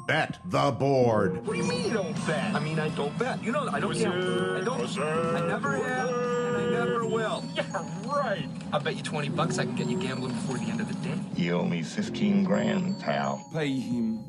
Bet the board. What do you mean you don't bet? I mean, I don't bet. You know, I don't gamble. I don't. I never have, and I never will. Yeah, right. I'll bet you $20 I can get you gambling before the end of the day. You owe me 15 grand, pal. Pay him.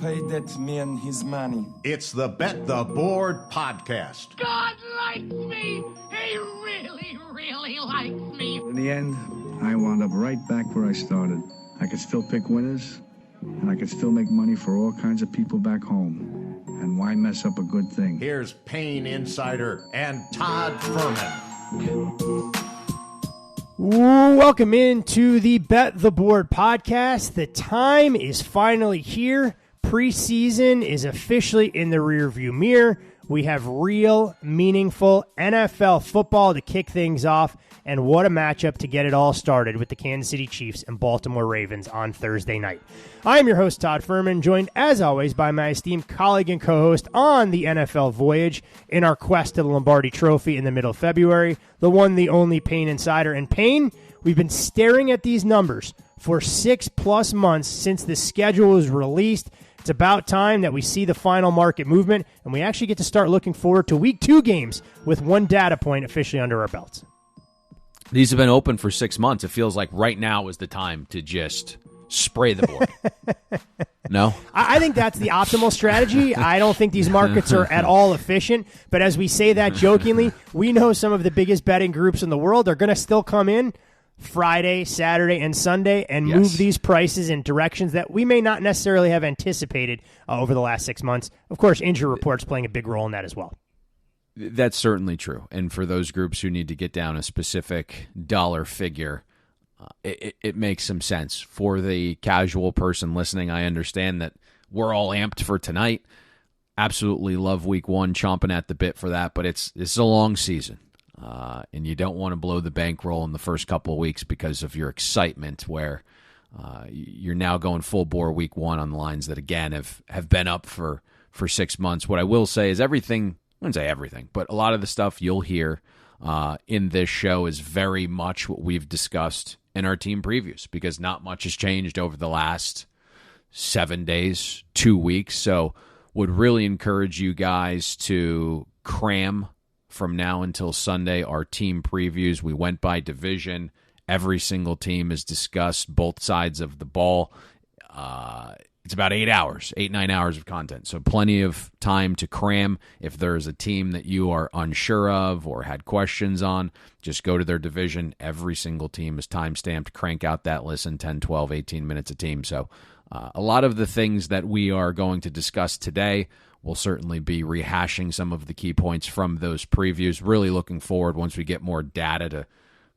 Pay that man his money. It's the Bet the Board podcast. God likes me. He really, really likes me. In the end, I wound up right back where I started. I could still pick winners, and I could still make money for all kinds of people back home. And why mess up a good thing? Here's Payne Insider and Todd Fuhrman. Welcome into the Bet the Board podcast. The time is finally here. Preseason is officially in the rearview mirror. We have real, meaningful NFL football to kick things off, and what a matchup to get it all started with the Kansas City Chiefs and Baltimore Ravens on Thursday night. I am your host, Todd Fuhrman, joined as always by my esteemed colleague and co-host on the NFL voyage in our quest to the Lombardi Trophy in the middle of February, the one, the only Payne Insider. And Payne, we've been staring at these numbers for 6+ months since the schedule was released. It's about time that we see the final market movement, and we actually get to start looking forward to Week 2 games with one data point officially under our belts. These have been open for 6 months. It feels like right now is the time to just spray the board. No? I think that's the optimal strategy. I don't think these markets are at all efficient, but as we say that jokingly, we know some of the biggest betting groups in the world are going to still come in Friday, Saturday, and Sunday and move these prices in directions that we may not necessarily have anticipated over the last 6 months. Of course, injury reports playing a big role in that as well. That's certainly true. And for those groups who need to get down a specific dollar figure, it makes some sense. For the casual person listening, I understand that we're all amped for tonight. Absolutely love Week 1, chomping at the bit for that, but it's a long season. And you don't want to blow the bankroll in the first couple of weeks because of your excitement where you're now going full bore Week 1 on the lines that, again, have been up for 6 months. What I will say is everything, I wouldn't say everything, but a lot of the stuff you'll hear in this show is very much what we've discussed in our team previews because not much has changed over the last 7 days, 2 weeks. So would really encourage you guys to cram from now until Sunday our team previews. We went by division. Every single team is discussed, both sides of the ball. It's about 8 hours, 9 hours of content. So plenty of time to cram. If there's a team that you are unsure of or had questions on, just go to their division. Every single team is time-stamped. Crank out that listen, 10, 12, 18 minutes a team. So a lot of the things that we are going to discuss today, we'll certainly be rehashing some of the key points from those previews. Really looking forward once we get more data to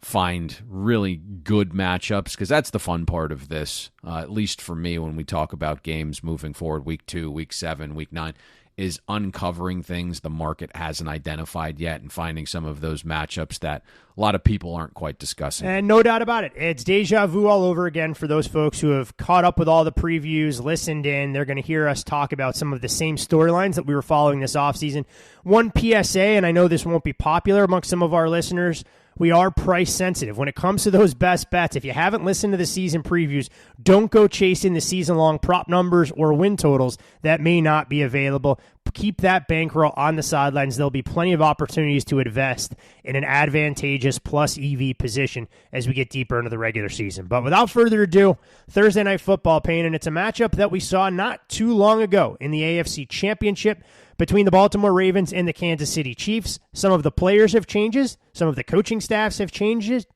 find really good matchups, because that's the fun part of this, at least for me when we talk about games moving forward, Week 2, Week 7, Week 9, is uncovering things the market hasn't identified yet and finding some of those matchups that a lot of people aren't quite discussing. And no doubt about it, it's deja vu all over again for those folks who have caught up with all the previews, listened in. They're going to hear us talk about some of the same storylines that we were following this offseason. One PSA, and I know this won't be popular amongst some of our listeners, we are price sensitive. When it comes to those best bets, if you haven't listened to the season previews, don't go chasing the season-long prop numbers or win totals that may not be available. Keep that bankroll on the sidelines. There'll be plenty of opportunities to invest in an advantageous plus EV position as we get deeper into the regular season. But without further ado, Thursday Night Football, Payne, and it's a matchup that we saw not too long ago in the AFC Championship between the Baltimore Ravens and the Kansas City Chiefs. Some of the players have changed. Some of the coaching staffs have changed.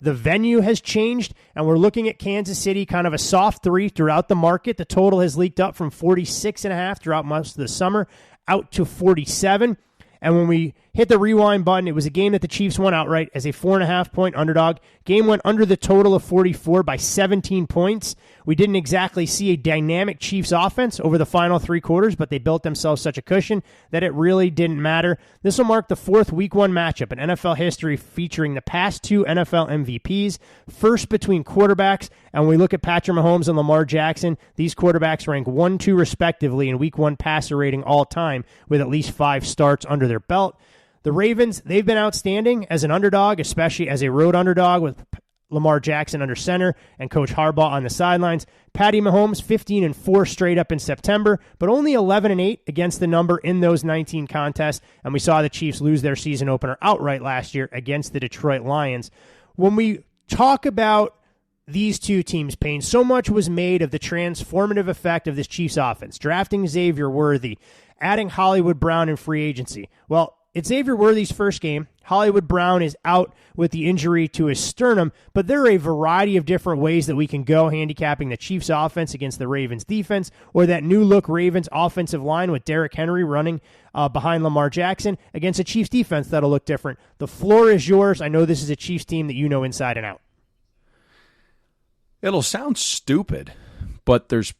The venue has changed, and we're looking at Kansas City kind of a soft 3 throughout the market. The total has leaked up from 46.5 throughout most of the summer out to 47. And when we hit the rewind button, it was a game that the Chiefs won outright as a 4.5-point underdog. Game went under the total of 44 by 17 points. We didn't exactly see a dynamic Chiefs offense over the final 3 quarters, but they built themselves such a cushion that it really didn't matter. This will mark the 4th Week 1 matchup in NFL history featuring the past 2 NFL MVPs, first between quarterbacks. And when we look at Patrick Mahomes and Lamar Jackson, these quarterbacks rank 1, 2 respectively in Week 1 passer rating all time with at least 5 starts under their belt. The Ravens, they've been outstanding as an underdog, especially as a road underdog with Lamar Jackson under center and Coach Harbaugh on the sidelines. Patty Mahomes, 15-4 straight up in September, but only 11-8 against the number in those 19 contests. And we saw the Chiefs lose their season opener outright last year against the Detroit Lions. When we talk about these two teams, Payne, so much was made of the transformative effect of this Chiefs offense, drafting Xavier Worthy, adding Hollywood Brown in free agency. Well, it's Xavier Worthy's first game. Hollywood Brown is out with the injury to his sternum, but there are a variety of different ways that we can go handicapping the Chiefs offense against the Ravens defense, or that new look Ravens offensive line with Derrick Henry running behind Lamar Jackson against a Chiefs defense that'll look different. The floor is yours. I know this is a Chiefs team that you know inside and out. It'll sound stupid, but there's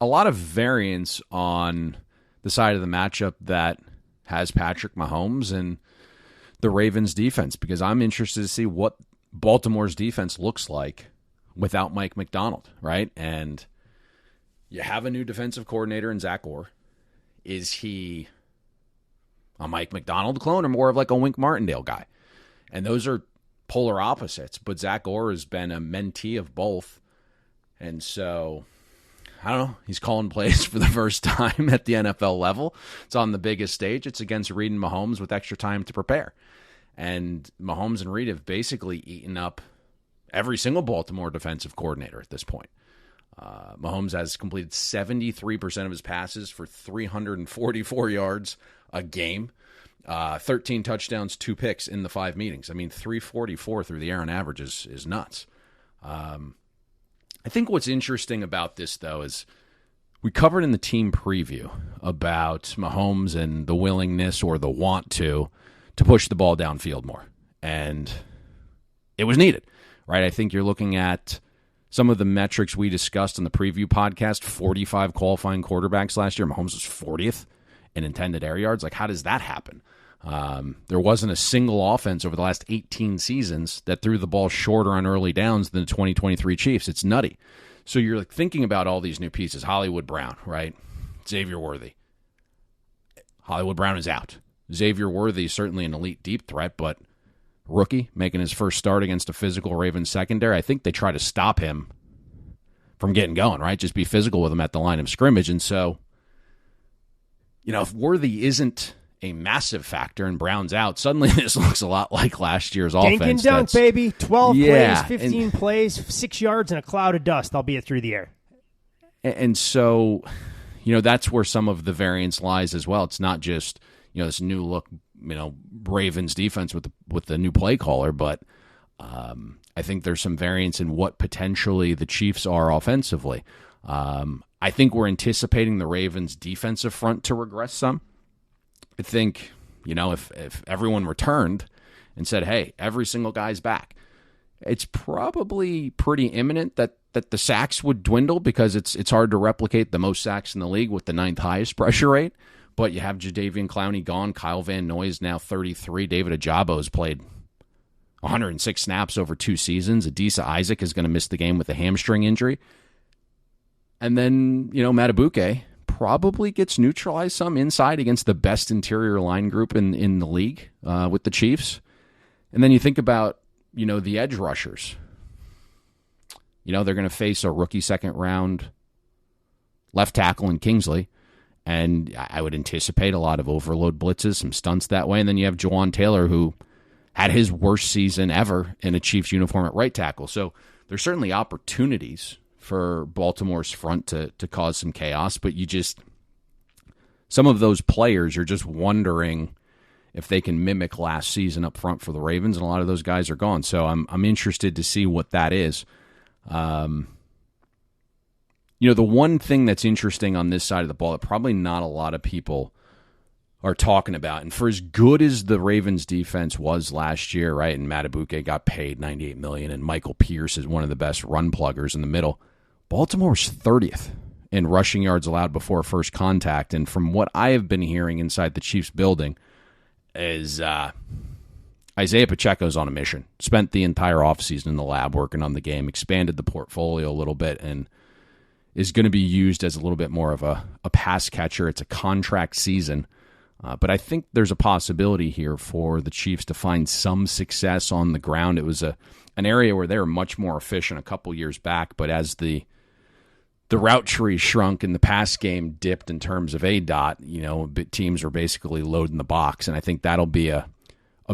a lot of variance on the side of the matchup that has Patrick Mahomes and the Ravens defense, because I'm interested to see what Baltimore's defense looks like without Mike Macdonald, right? And you have a new defensive coordinator in Zach Orr. Is he a Mike Macdonald clone or more of like a Wink Martindale guy? And those are polar opposites, but Zach Orr has been a mentee of both. And so, I don't know, he's calling plays for the first time at the NFL level. It's on the biggest stage. It's against Reed and Mahomes with extra time to prepare. And Mahomes and Reed have basically eaten up every single Baltimore defensive coordinator at this point. Mahomes has completed 73% of his passes for 344 yards a game. 13 touchdowns, 2 picks in the 5 meetings. I mean, 344 through the air on average is nuts. I think what's interesting about this, though, is we covered in the team preview about Mahomes and the willingness or the want to push the ball downfield more. And it was needed, right? I think you're looking at some of the metrics we discussed in the preview podcast, 45 qualifying quarterbacks last year. Mahomes was 40th in intended air yards. Like, how does that happen? There wasn't a single offense over the last 18 seasons that threw the ball shorter on early downs than the 2023 Chiefs. It's nutty. So you're like thinking about all these new pieces. Hollywood Brown, right? Xavier Worthy. Hollywood Brown is out. Xavier Worthy is certainly an elite deep threat, but rookie making his first start against a physical Ravens secondary. I think they try to stop him from getting going, right? Just be physical with him at the line of scrimmage. And so, you know, if Worthy isn't a massive factor and Brown's out, suddenly this looks a lot like last year's offense. Dink and dunk, baby. 12 plays, 15 plays, 6 yards, and a cloud of dust, albeit through the air. And so, you know, that's where some of the variance lies as well. It's not just, you know, this new look, you know, Ravens defense with the new play caller, but I think there's some variance in what potentially the Chiefs are offensively. I think we're anticipating the Ravens defensive front to regress some. I think, you know, if everyone returned and said, hey, every single guy's back, it's probably pretty imminent that the sacks would dwindle, because it's hard to replicate the most sacks in the league with the 9th highest pressure rate. But you have Jadeveon Clowney gone. Kyle Van Noy is now 33. David Ajabo has played 106 snaps over 2 seasons. Adisa Isaac is going to miss the game with a hamstring injury. And then, you know, Matabuke probably gets neutralized some inside against the best interior line group in the league with the Chiefs. And then you think about, you know, the edge rushers. You know, they're going to face a rookie second-round left tackle in Kingsley. And I would anticipate a lot of overload blitzes, some stunts that way. And then you have Jawan Taylor, who had his worst season ever in a Chiefs uniform at right tackle. So there's certainly opportunities for Baltimore's front to cause some chaos. But some of those players, you're just wondering if they can mimic last season up front for the Ravens. And a lot of those guys are gone. So I'm interested to see what that is. You know, the one thing that's interesting on this side of the ball that probably not a lot of people are talking about, and for as good as the Ravens defense was last year, right, and Matabuke got paid $98 million, and Michael Pierce is one of the best run pluggers in the middle, Baltimore's 30th in rushing yards allowed before first contact. And from what I have been hearing inside the Chiefs building is Isaiah Pacheco's on a mission. Spent the entire offseason in the lab working on the game, expanded the portfolio a little bit, and is going to be used as a little bit more of a pass catcher. It's a contract season. But I think there's a possibility here for the Chiefs to find some success on the ground. It was an area where they were much more efficient a couple years back, but as the route tree shrunk and the pass game dipped in terms of ADOT, teams are basically loading the box, and I think that'll be a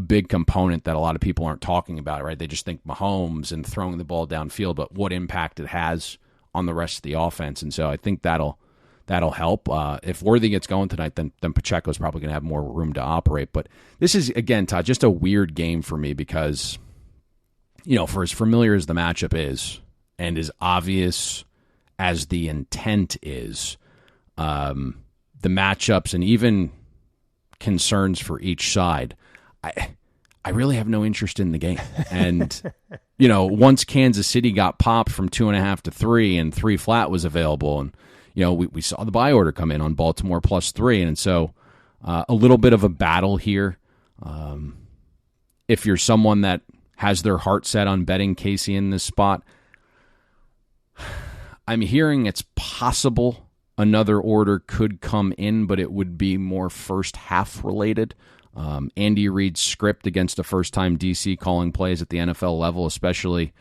big component that a lot of people aren't talking about, right? They just think Mahomes and throwing the ball downfield, but what impact it has on the rest of the offense. And so I think that'll help. If Worthy gets going tonight, then Pacheco's probably going to have more room to operate. But this is, again, Todd, just a weird game for me because, for as familiar as the matchup is and as obvious as the intent is, the matchups and even concerns for each side, I really have no interest in the game. And, once Kansas City got popped from 2.5 to 3 and 3 flat was available, and, we saw the buy order come in on Baltimore +3. And so a little bit of a battle here. If you're someone that has their heart set on betting Casey in this spot, I'm hearing it's possible another order could come in, but it would be more first half related. Andy Reid's script against a first-time DC calling plays at the NFL level, especially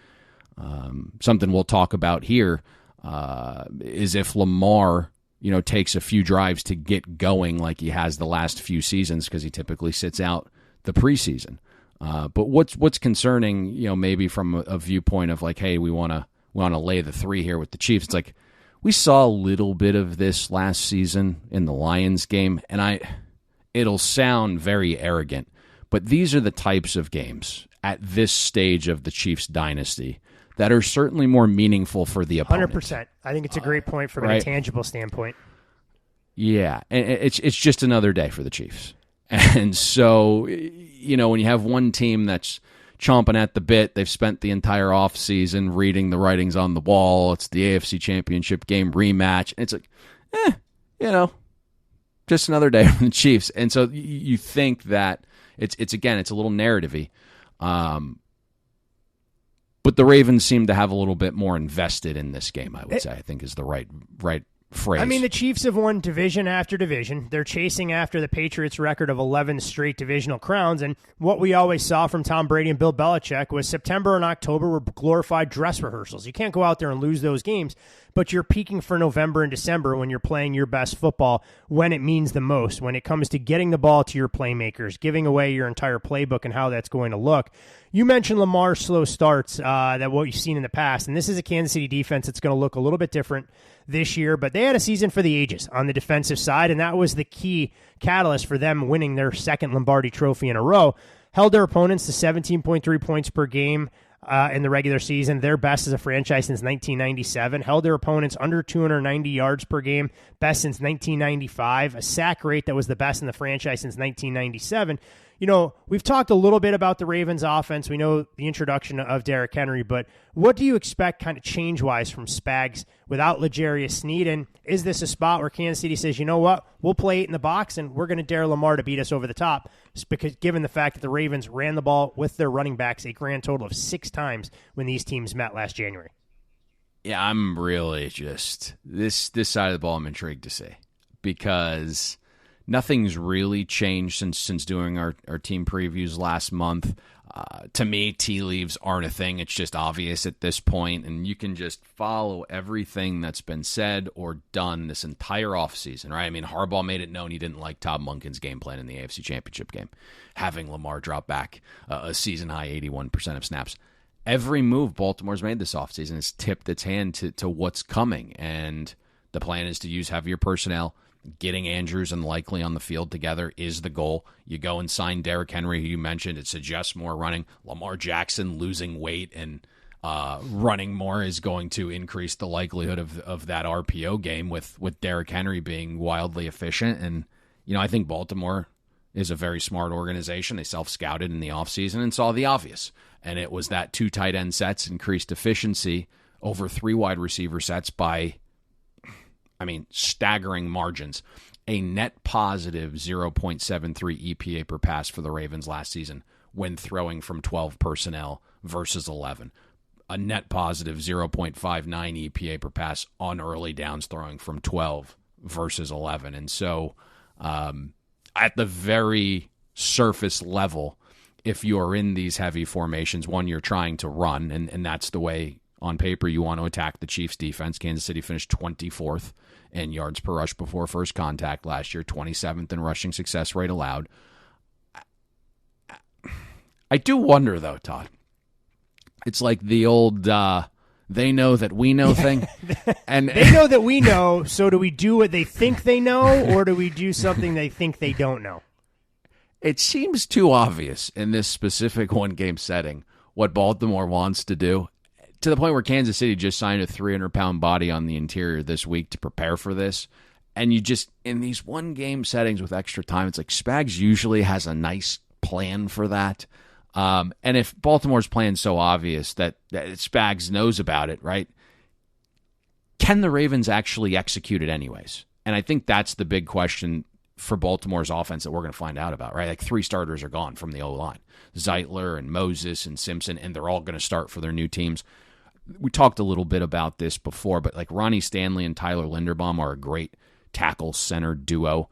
something we'll talk about here, is if Lamar, takes a few drives to get going like he has the last few seasons, because he typically sits out the preseason. But what's concerning, maybe from a viewpoint of like, hey, we want to lay the 3 here with the Chiefs. It's like we saw a little bit of this last season in the Lions game, and it'll sound very arrogant, but these are the types of games at this stage of the Chiefs dynasty that are certainly more meaningful for the opponent. 100%. I think it's a great point from a tangible standpoint. Yeah, and it's just another day for the Chiefs. And so, when you have one team that's chomping at the bit, they've spent the entire offseason reading the writings on the wall, it's the AFC Championship game rematch, and it's like, just another day for the Chiefs. And so you think that it's a little narrative-y. But the Ravens seem to have a little bit more invested in this game, I would say, I think is the right phrase. I mean, the Chiefs have won division after division. They're chasing after the Patriots' record of 11 straight divisional crowns. And what we always saw from Tom Brady and Bill Belichick was September and October were glorified dress rehearsals. You can't go out there and lose those games, but you're peaking for November and December when you're playing your best football, when it means the most, when it comes to getting the ball to your playmakers, giving away your entire playbook and how that's going to look. You mentioned Lamar's slow starts, that what you've seen in the past, and this is a Kansas City defense that's going to look a little bit different this year, but they had a season for the ages on the defensive side, and that was the key catalyst for them winning their second Lombardi trophy in a row. Held their opponents to 17.3 points per game in the regular season, their best as a franchise since 1997. Held their opponents under 290 yards per game, best since 1995. A sack rate that was the best in the franchise since 1997. We've talked a little bit about the Ravens offense. We know the introduction of Derrick Henry, but what do you expect kind of change-wise from Spags without L'Jarius Sneed? And is this a spot where Kansas City says, you know what, we'll play it in the box and we're going to dare Lamar to beat us over the top? Just because, given the fact that the Ravens ran the ball with their running backs a grand total of 6 times when these teams met last January. Yeah, I'm really just this side of the ball I'm intrigued to see, because nothing's really changed since doing our team previews last month. To me, tea leaves aren't a thing. It's just obvious at this point, and you can just follow everything that's been said or done this entire offseason, right? I mean, Harbaugh made it known he didn't like Todd Monken's game plan in the AFC Championship game, having Lamar drop back a season-high 81% of snaps. Every move Baltimore's made this offseason has tipped its hand to what's coming, and the plan is to use heavier personnel. Getting Andrews and Likely on the field together is the goal. You go and sign Derrick Henry, who you mentioned. It suggests more running. Lamar Jackson losing weight and running more is going to increase the likelihood of that RPO game with Derrick Henry being wildly efficient. And, I think Baltimore is a very smart organization. They self-scouted in the offseason and saw the obvious. And it was that 2 tight end sets increased efficiency over 3 wide receiver sets by staggering margins. A net positive 0.73 EPA per pass for the Ravens last season when throwing from 12 personnel versus 11. A net positive 0.59 EPA per pass on early downs throwing from 12 versus 11. And so at the very surface level, if you're in these heavy formations, one, you're trying to run, and that's the way on paper you want to attack the Chiefs' defense. Kansas City finished 24th in yards per rush before first contact last year, 27th in rushing success rate allowed. I do wonder, though, Todd. It's like the old they know that we know thing. And they know that we know, so do we do what they think they know, or do we do something they think they don't know? It seems too obvious in this specific one-game setting what Baltimore wants to do, to the point where Kansas City just signed a 300-pound body on the interior this week to prepare for this. And you just, in these one-game settings with extra time, it's like Spags usually has a nice plan for that. And if Baltimore's plan's so obvious that Spags knows about it, right, can the Ravens actually execute it anyways? And I think that's the big question for Baltimore's offense that we're going to find out about, right? Like 3 starters are gone from the O-line. Zeitler and Moses and Simpson, and they're all going to start for their new teams. We talked a little bit about this before, but like Ronnie Stanley and Tyler Linderbaum are a great tackle-center duo.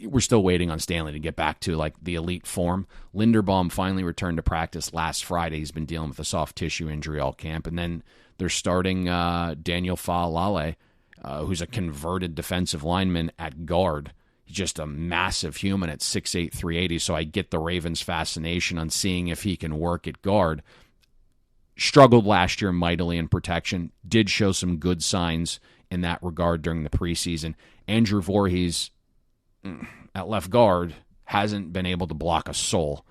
We're still waiting on Stanley to get back to like the elite form. Linderbaum finally returned to practice last Friday. He's been dealing with a soft tissue injury all camp. And then they're starting Daniel Faalele, who's a converted defensive lineman at guard. He's just a massive human at 6'8", 380, so I get the Ravens' fascination on seeing if he can work at guard. Struggled last year mightily in protection. Did show some good signs in that regard during the preseason. Andrew Voorhees at left guard hasn't been able to block a soul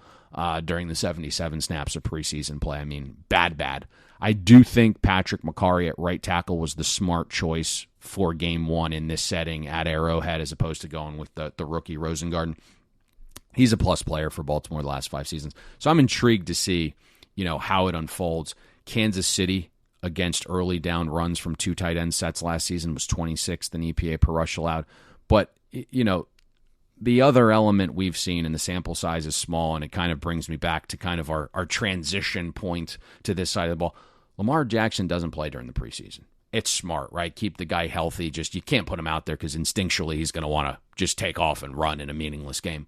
during the 77 snaps of preseason play. I mean, bad. I do think Patrick Mahomes at right tackle was the smart choice for game 1 in this setting at Arrowhead as opposed to going with the rookie Rosengarten. He's a plus player for Baltimore the last 5 seasons. So I'm intrigued to see, how it unfolds. Kansas City against early down runs from 2 tight end sets last season was 26th in EPA per rush allowed. But, the other element we've seen, and the sample size is small, and it kind of brings me back to kind of our transition point to this side of the ball. Lamar Jackson doesn't play during the preseason. It's smart, right? Keep the guy healthy. Just you can't put him out there because instinctually he's going to want to just take off and run in a meaningless game.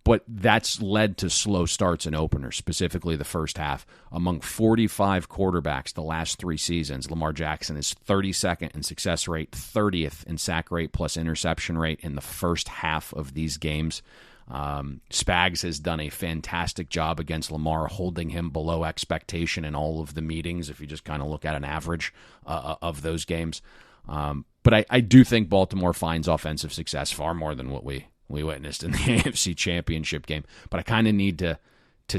But that's led to slow starts and openers, specifically the first half. Among 45 quarterbacks the last 3 seasons, Lamar Jackson is 32nd in success rate, 30th in sack rate plus interception rate in the first half of these games. Spags has done a fantastic job against Lamar, holding him below expectation in all of the meetings, if you just kind of look at an average of those games. But I do think Baltimore finds offensive success far more than what we witnessed in the AFC Championship game, but I kind of need to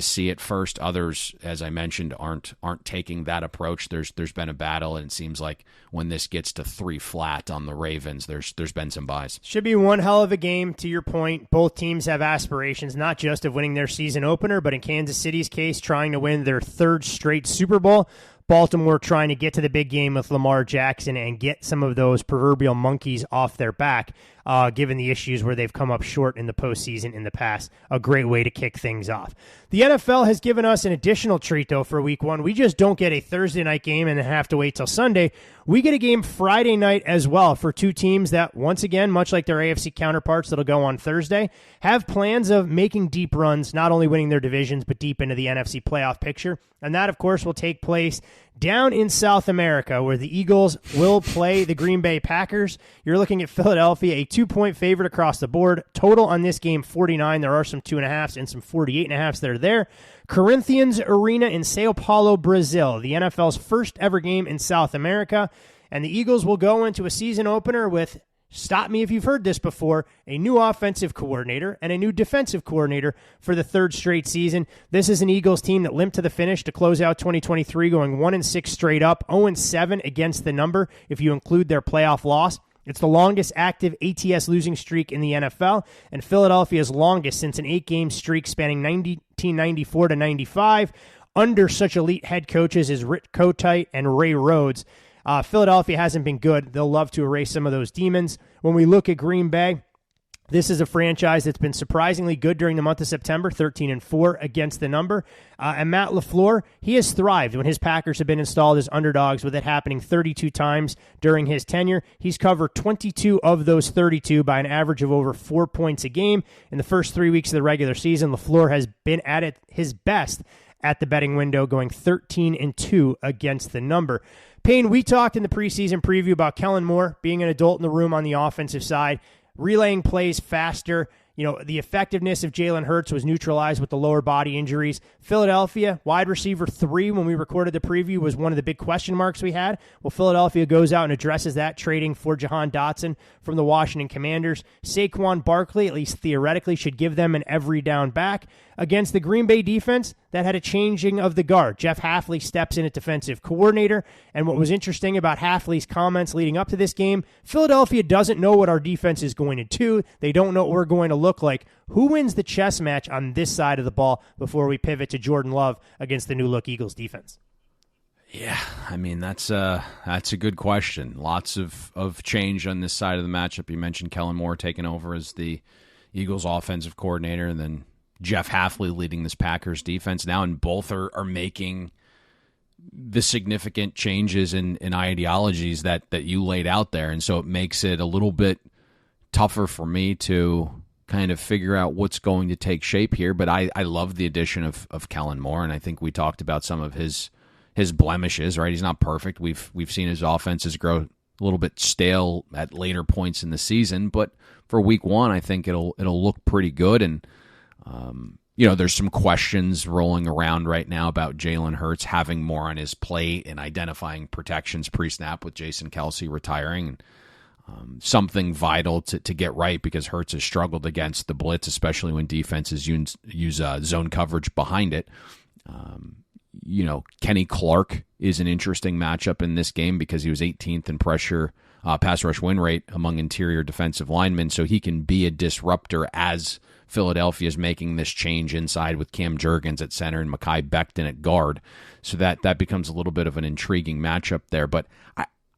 see it first. Others, as I mentioned, aren't taking that approach. There's been a battle, and it seems like when this gets to 3 flat on the Ravens, there's been some buys. Should be one hell of a game. To your point, both teams have aspirations, not just of winning their season opener, but in Kansas City's case, trying to win their 3rd straight Super Bowl. Baltimore trying to get to the big game with Lamar Jackson and get some of those proverbial monkeys off their back, given the issues where they've come up short in the postseason in the past. A great way to kick things off. The NFL has given us an additional treat, though, for week 1. We just don't get a Thursday night game and then have to wait till Sunday. We get a game Friday night as well for 2 teams that, once again, much like their AFC counterparts that'll go on Thursday, have plans of making deep runs, not only winning their divisions, but deep into the NFC playoff picture. And that, of course, will take place down in South America, where the Eagles will play the Green Bay Packers. You're looking at Philadelphia, a 2-point favorite across the board. Total on this game, 49. There are some 2.5s and some 48.5s that are there. Corinthians Arena in Sao Paulo, Brazil, the NFL's first ever game in South America. And the Eagles will go into a season opener with, stop me if you've heard this before, a new offensive coordinator and a new defensive coordinator for the 3rd straight season. This is an Eagles team that limped to the finish to close out 2023, going 1-6 straight up, 0-7 against the number if you include their playoff loss. It's the longest active ATS losing streak in the NFL, and Philadelphia's longest since an 8-game streak spanning 1994 to 95 under such elite head coaches as Rick Kotite and Ray Rhodes. Philadelphia hasn't been good. They'll love to erase some of those demons. When we look at Green Bay, This is a franchise that's been surprisingly good during the month of September, 13-4 against the number. And Matt LaFleur, he has thrived when his Packers have been installed as underdogs, with it happening 32 times during his tenure. He's covered 22 of those 32 by an average of over 4 points a game. In the first 3 weeks of the regular season, LaFleur has been at his best at the betting window, going 13-2 against the number. Payne, we talked in the preseason preview about Kellen Moore being an adult in the room on the offensive side, relaying plays faster. The effectiveness of Jalen Hurts was neutralized with the lower body injuries. Philadelphia, wide receiver 3, when we recorded the preview, was one of the big question marks we had. Well, Philadelphia goes out and addresses that, trading for Jahan Dotson from the Washington Commanders. Saquon Barkley, at least theoretically, should give them an every down back. Against the Green Bay defense, that had a changing of the guard. Jeff Hafley steps in at defensive coordinator, and what was interesting about Hafley's comments leading up to this game, Philadelphia doesn't know what our defense is going to do. They don't know what we're going to look like. Who wins the chess match on this side of the ball before we pivot to Jordan Love against the new-look Eagles defense? Yeah, I mean, that's a good question. Lots of change on this side of the matchup. You mentioned Kellen Moore taking over as the Eagles offensive coordinator, and then Jeff Hafley leading this Packers defense now, and both are making the significant changes in ideologies that you laid out there. And so it makes it a little bit tougher for me to kind of figure out what's going to take shape here. But I love the addition of Kellen Moore, and I think we talked about some of his blemishes, right? He's not perfect. We've seen his offenses grow a little bit stale at later points in the season, but for week 1, I think it'll look pretty good. And there's some questions rolling around right now about Jalen Hurts having more on his plate and identifying protections pre-snap with Jason Kelce retiring. Something vital to get right, because Hurts has struggled against the blitz, especially when defenses use zone coverage behind it. Kenny Clark is an interesting matchup in this game because he was 18th in pass rush win rate among interior defensive linemen, so he can be a disruptor as Philadelphia is making this change inside with Cam Jurgens at center and Mekhi Becton at guard. So that becomes a little bit of an intriguing matchup there. But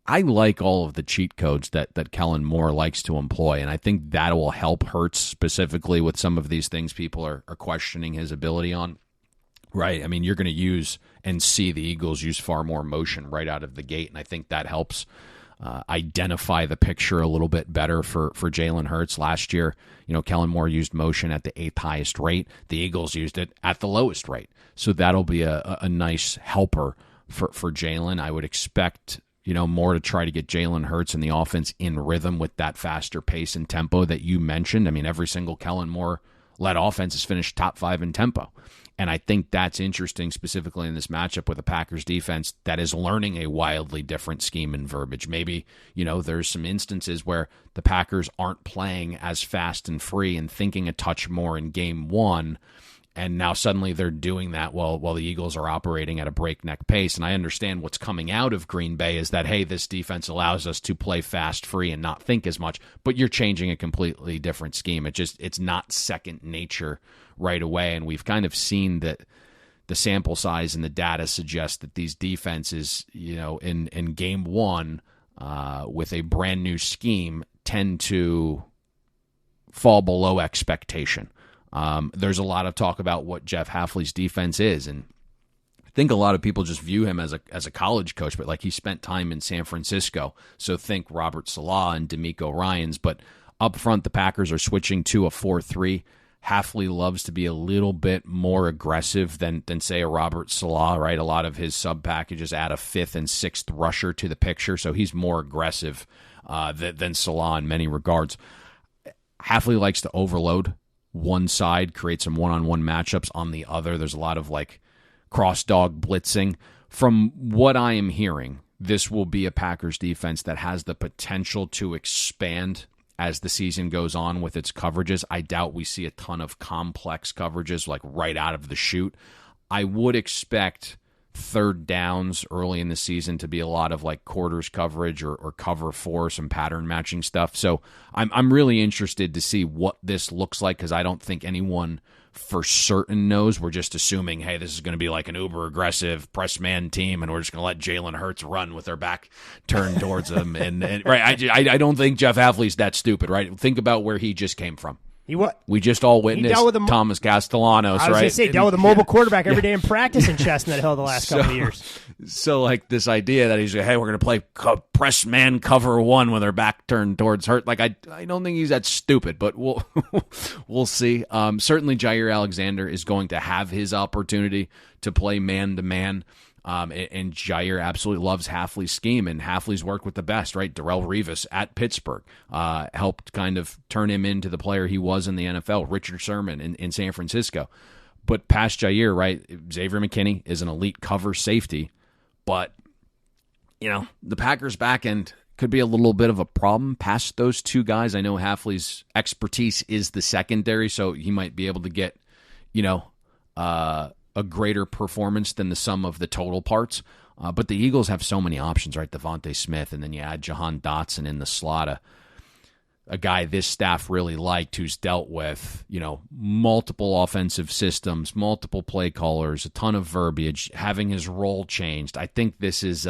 I like all of the cheat codes that Kellen Moore likes to employ, and I think that will help Hurts specifically with some of these things people are questioning his ability on. Right. I mean, you're going to use and see the Eagles use far more motion right out of the gate, and I think that helps identify the picture a little bit better for Jalen Hurts. Last year, Kellen Moore used motion at the 8th highest rate. The Eagles used it at the lowest rate. So that'll be a nice helper for Jalen. I would expect Moore to try to get Jalen Hurts and the offense in rhythm with that faster pace and tempo that you mentioned. I mean, every single Kellen Moore-led offense has finished top 5 in tempo. And I think that's interesting, specifically in this matchup with the Packers defense that is learning a wildly different scheme and verbiage. Maybe, there's some instances where the Packers aren't playing as fast and free and thinking a touch more in game 1, and now suddenly they're doing that while the Eagles are operating at a breakneck pace. And I understand what's coming out of Green Bay is that, hey, this defense allows us to play fast, free, and not think as much, but you're changing a completely different scheme. It's not second nature right away, and we've kind of seen that the sample size and the data suggest that these defenses, in game 1 with a brand new scheme tend to fall below expectation. There's a lot of talk about what Jeff Hafley's defense is, and I think a lot of people just view him as a college coach, but like he spent time in San Francisco, so think Robert Saleh and D'Amico Ryans. But up front, the Packers are switching to a 4-3. Hafley loves to be a little bit more aggressive than say a Robert Saleh, right? A lot of his sub packages add a 5th and 6th rusher to the picture, so he's more aggressive than Saleh in many regards. Hafley likes to overload one side, create some one-on-one matchups on the other. There's a lot of cross-dog blitzing. From what I am hearing, this will be a Packers defense that has the potential to expand as the season goes on with its coverages. I doubt we see a ton of complex coverages right out of the chute. I would expect third downs early in the season to be a lot of quarters coverage or cover 4, some pattern matching stuff. So I'm really interested to see what this looks like, because I don't think anyone for certain knows. We're just assuming, hey, this is going to be like an uber aggressive press man team, and we're just going to let Jalen Hurts run with their back turned towards them. And right, I don't think Jeff Hafley's that stupid, right? Think about where he just came from. We just all witnessed Thomas Castellanos, right? I was going to say, dealt with a mobile quarterback every day in practice in Chestnut Hill the last couple of years. So, like, this idea that he's like, hey, we're going to play press man cover one with our back turned towards Hurt. Like, I don't think he's that stupid, but we'll see. Certainly, Jair Alexander is going to have his opportunity to play man-to-man. And Jair absolutely loves Hafley's scheme, and Hafley's worked with the best, right? Darrelle Revis at Pittsburgh helped kind of turn him into the player he was in the NFL. Richard Sherman in San Francisco. But past Jair, right, Xavier McKinney is an elite cover safety, but, you know, the Packers' back end could be a little bit of a problem past those two guys. I know Hafley's expertise is the secondary, so he might be able to get, you know, a greater performance than the sum of the total parts. But the Eagles have so many options, right? Devontae Smith, and then you add Jahan Dotson in the slot, a guy this staff really liked who's dealt with, you know, multiple offensive systems, multiple play callers, a ton of verbiage, having his role changed. I think this is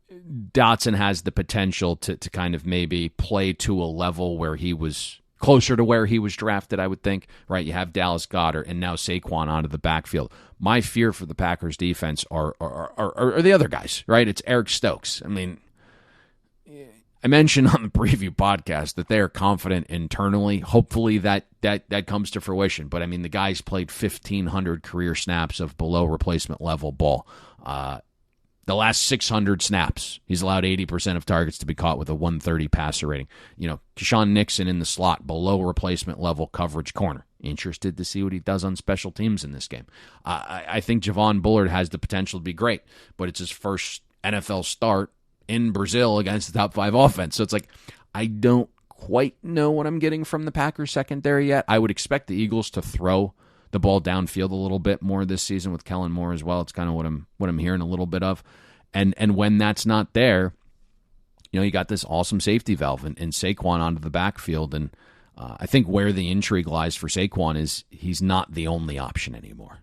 Dotson has the potential to kind of maybe play to a level where he was closer to where he was drafted, I would think, right? You have Dallas Goedert and now Saquon onto the backfield. My fear for the Packers defense are the other guys, right? It's Eric Stokes. I mean, I mentioned on the preview podcast that they are confident internally. Hopefully that comes to fruition. But, I mean, the guy's played 1,500 career snaps of below replacement level ball. The last 600 snaps, he's allowed 80% of targets to be caught with a 130 passer rating. You know, Keyshawn Nixon in the slot, below replacement level coverage corner. Interested to see what he does on special teams in this game. I think Javon Bullard has the potential to be great, but it's his first NFL start in Brazil against the top 5 offense. So it's like, I don't quite know what I'm getting from the Packers secondary yet. I would expect the Eagles to throw the ball downfield a little bit more this season with Kellen Moore as well. It's kind of what I'm hearing a little bit of. And when that's not there, you know, you got this awesome safety valve and Saquon onto the backfield. And I think where the intrigue lies for Saquon is he's not the only option anymore,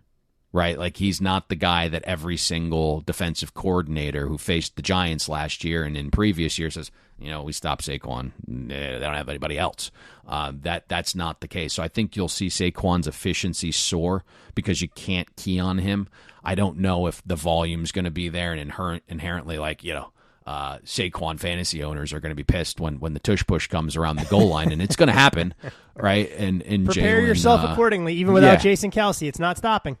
right? Like, he's not the guy that every single defensive coordinator who faced the Giants last year and in previous years says, you know, we stopped Saquon. They don't have anybody else. That's not the case. So I think you'll see Saquon's efficiency soar because you can't key on him. I don't know if the volume's going to be there, and inherently, like, you know, Saquon fantasy owners are going to be pissed when the tush push comes around the goal line, and it's going to happen, right? And prepare yourself accordingly, even without Jason Kelce. It's not stopping.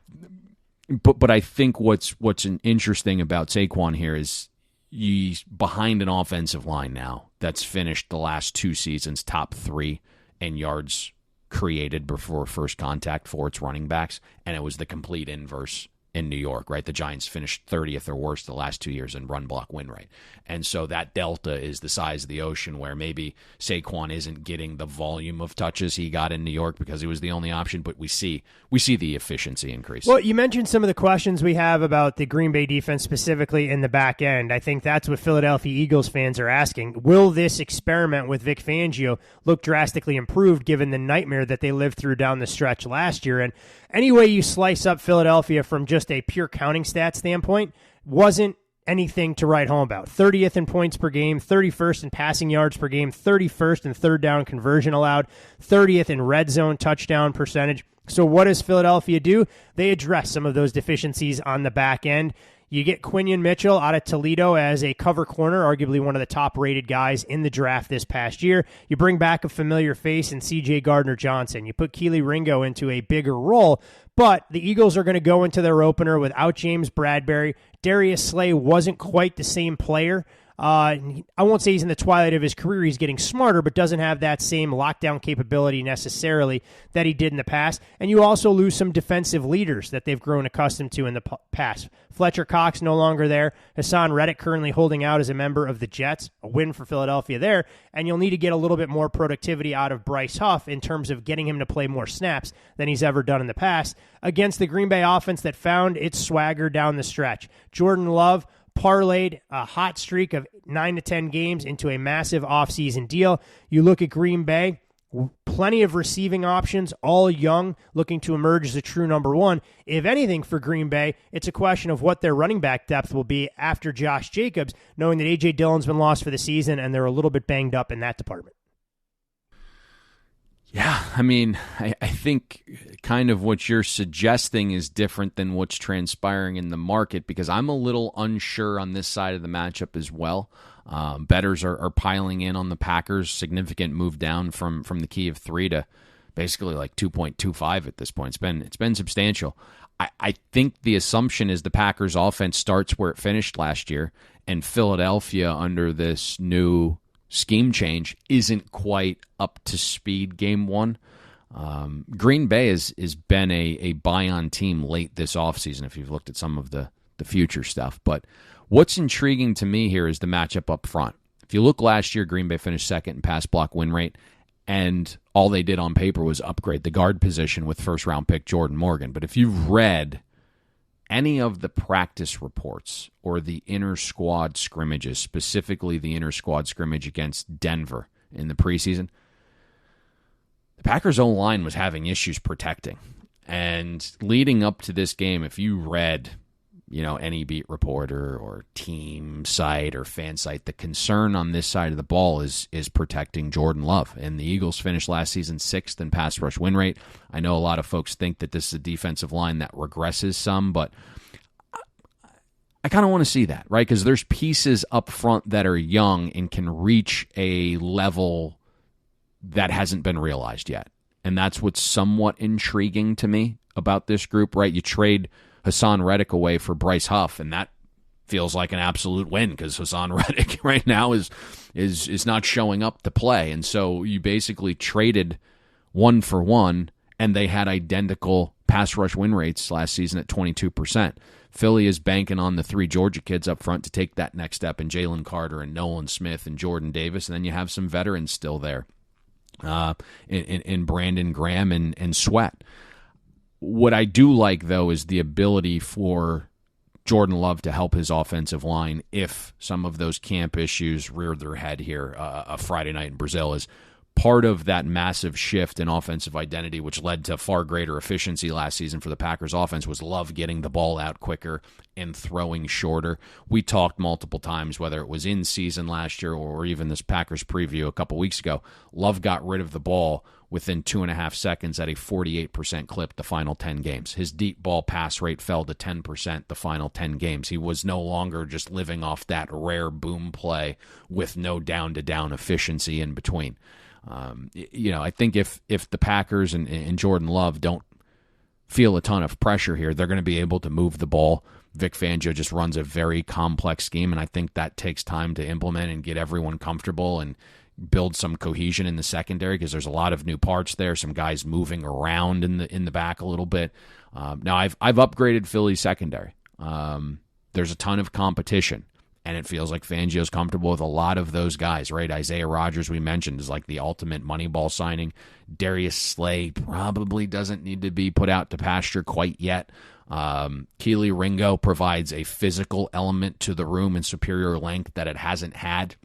But I think what's interesting about Saquon here is he's behind an offensive line now that's finished the last 2 seasons top 3 in yards created before first contact for its running backs, and it was the complete inverse in New York, right? The Giants finished 30th or worse the last 2 years in run block win rate. And so that delta is the size of the ocean where maybe Saquon isn't getting the volume of touches he got in New York because he was the only option, but we see the efficiency increase. Well, you mentioned some of the questions we have about the Green Bay defense specifically in the back end. I think that's what Philadelphia Eagles fans are asking. Will this experiment with Vic Fangio look drastically improved given the nightmare that they lived through down the stretch last year? And any way you slice up Philadelphia from just a pure counting stat standpoint wasn't anything to write home about. 30th in points per game, 31st in passing yards per game, 31st in third down conversion allowed, 30th in red zone touchdown percentage. So what does Philadelphia do? They address some of those deficiencies on the back end. You get Quinion Mitchell out of Toledo as a cover corner, arguably one of the top-rated guys in the draft this past year. You bring back a familiar face in C.J. Gardner-Johnson. You put Keely Ringo into a bigger role, but the Eagles are going to go into their opener without James Bradbury. Darius Slay wasn't quite the same player. I won't say he's in the twilight of his career. He's getting smarter, but doesn't have that same lockdown capability necessarily that he did in the past. And you also lose some defensive leaders that they've grown accustomed to in the past. Fletcher Cox no longer there. Hassan Reddick currently holding out as a member of the Jets. A win for Philadelphia there. And you'll need to get a little bit more productivity out of Bryce Huff in terms of getting him to play more snaps than he's ever done in the past against the Green Bay offense that found its swagger down the stretch. Jordan Love parlayed a hot streak of 9 to 10 games into a massive offseason deal. You look at Green Bay, Plenty of receiving options, all young, looking to emerge as a true number one. If anything, for Green Bay, it's a question of what their running back depth will be after Josh Jacobs, knowing that A.J. Dillon's been lost for the season and they're a little bit banged up in that department. Yeah, I mean, I think kind of what you're suggesting is different than what's transpiring in the market, because I'm a little unsure on this side of the matchup as well. Bettors are piling in on the Packers, significant move down from the key of 3 to basically like 2.25 at this point. It's been substantial. I think the assumption is the Packers offense starts where it finished last year, and Philadelphia under this new scheme change isn't quite up to speed game one. Green Bay has been a buy-on team late this offseason if you've looked at some of the future stuff. But what's intriguing to me here is the matchup up front. If you look last year, Green Bay finished second in pass block win rate, and all they did on paper was upgrade the guard position with first-round pick Jordan Morgan. But if you've read any of the practice reports or the inter-squad scrimmages, specifically the inter-squad scrimmage against Denver in the preseason, the Packers' O-line was having issues protecting. And leading up to this game, if you read any beat reporter or team site or fan site, the concern on this side of the ball is protecting Jordan Love. And the Eagles finished last season 6th in pass rush win rate. I know a lot of folks think that this is a defensive line that regresses some, but I kind of want to see that, right? Because there's pieces up front that are young and can reach a level that hasn't been realized yet. And that's what's somewhat intriguing to me about this group, right? You trade Hassan Reddick away for Bryce Huff, and that feels like an absolute win because Hassan Reddick right now is not showing up to play. And so you basically traded 1 for 1, and they had identical pass rush win rates last season at 22%. Philly is banking on the 3 Georgia kids up front to take that next step in Jalen Carter and Nolan Smith and Jordan Davis, and then you have some veterans still there in Brandon Graham and Sweat. What I do like, though, is the ability for Jordan Love to help his offensive line if some of those camp issues rear their head here a Friday night in Brazil. Is part of that massive shift in offensive identity, which led to far greater efficiency last season for the Packers offense, was Love getting the ball out quicker and throwing shorter. We talked multiple times, whether it was in season last year or even this Packers preview a couple weeks ago, Love got rid of the ball within 2.5 seconds at a 48% clip the final 10 games. His deep ball pass rate fell to 10% the final 10 games. He was no longer just living off that rare boom play with no down-to-down efficiency in between. I think if the Packers and Jordan Love don't feel a ton of pressure here, they're going to be able to move the ball. Vic Fangio just runs a very complex scheme, and I think that takes time to implement and get everyone comfortable and build some cohesion in the secondary because there's a lot of new parts there, some guys moving around in the back a little bit. Now, I've upgraded Philly's secondary. There's a ton of competition. And it feels like Fangio's comfortable with a lot of those guys, right? Isaiah Rodgers, we mentioned, is like the ultimate Moneyball signing. Darius Slay probably doesn't need to be put out to pasture quite yet. Keely Ringo provides a physical element to the room and superior length that it hasn't had.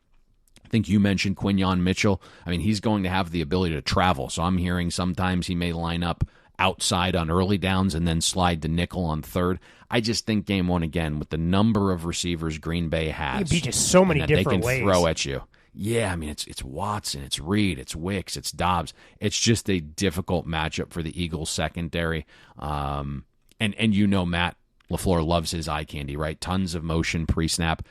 I think you mentioned Quinyon Mitchell. I mean, he's going to have the ability to travel. So I'm hearing sometimes he may line up outside on early downs and then slide to nickel on third. I just think game one, again, with the number of receivers Green Bay has, it'd be just so many different ways they can throw at you. Yeah, I mean, it's Watson, it's Reed, it's Wicks, it's Dobbs. It's just a difficult matchup for the Eagles secondary. And Matt LaFleur loves his eye candy, right? Tons of motion pre-snap.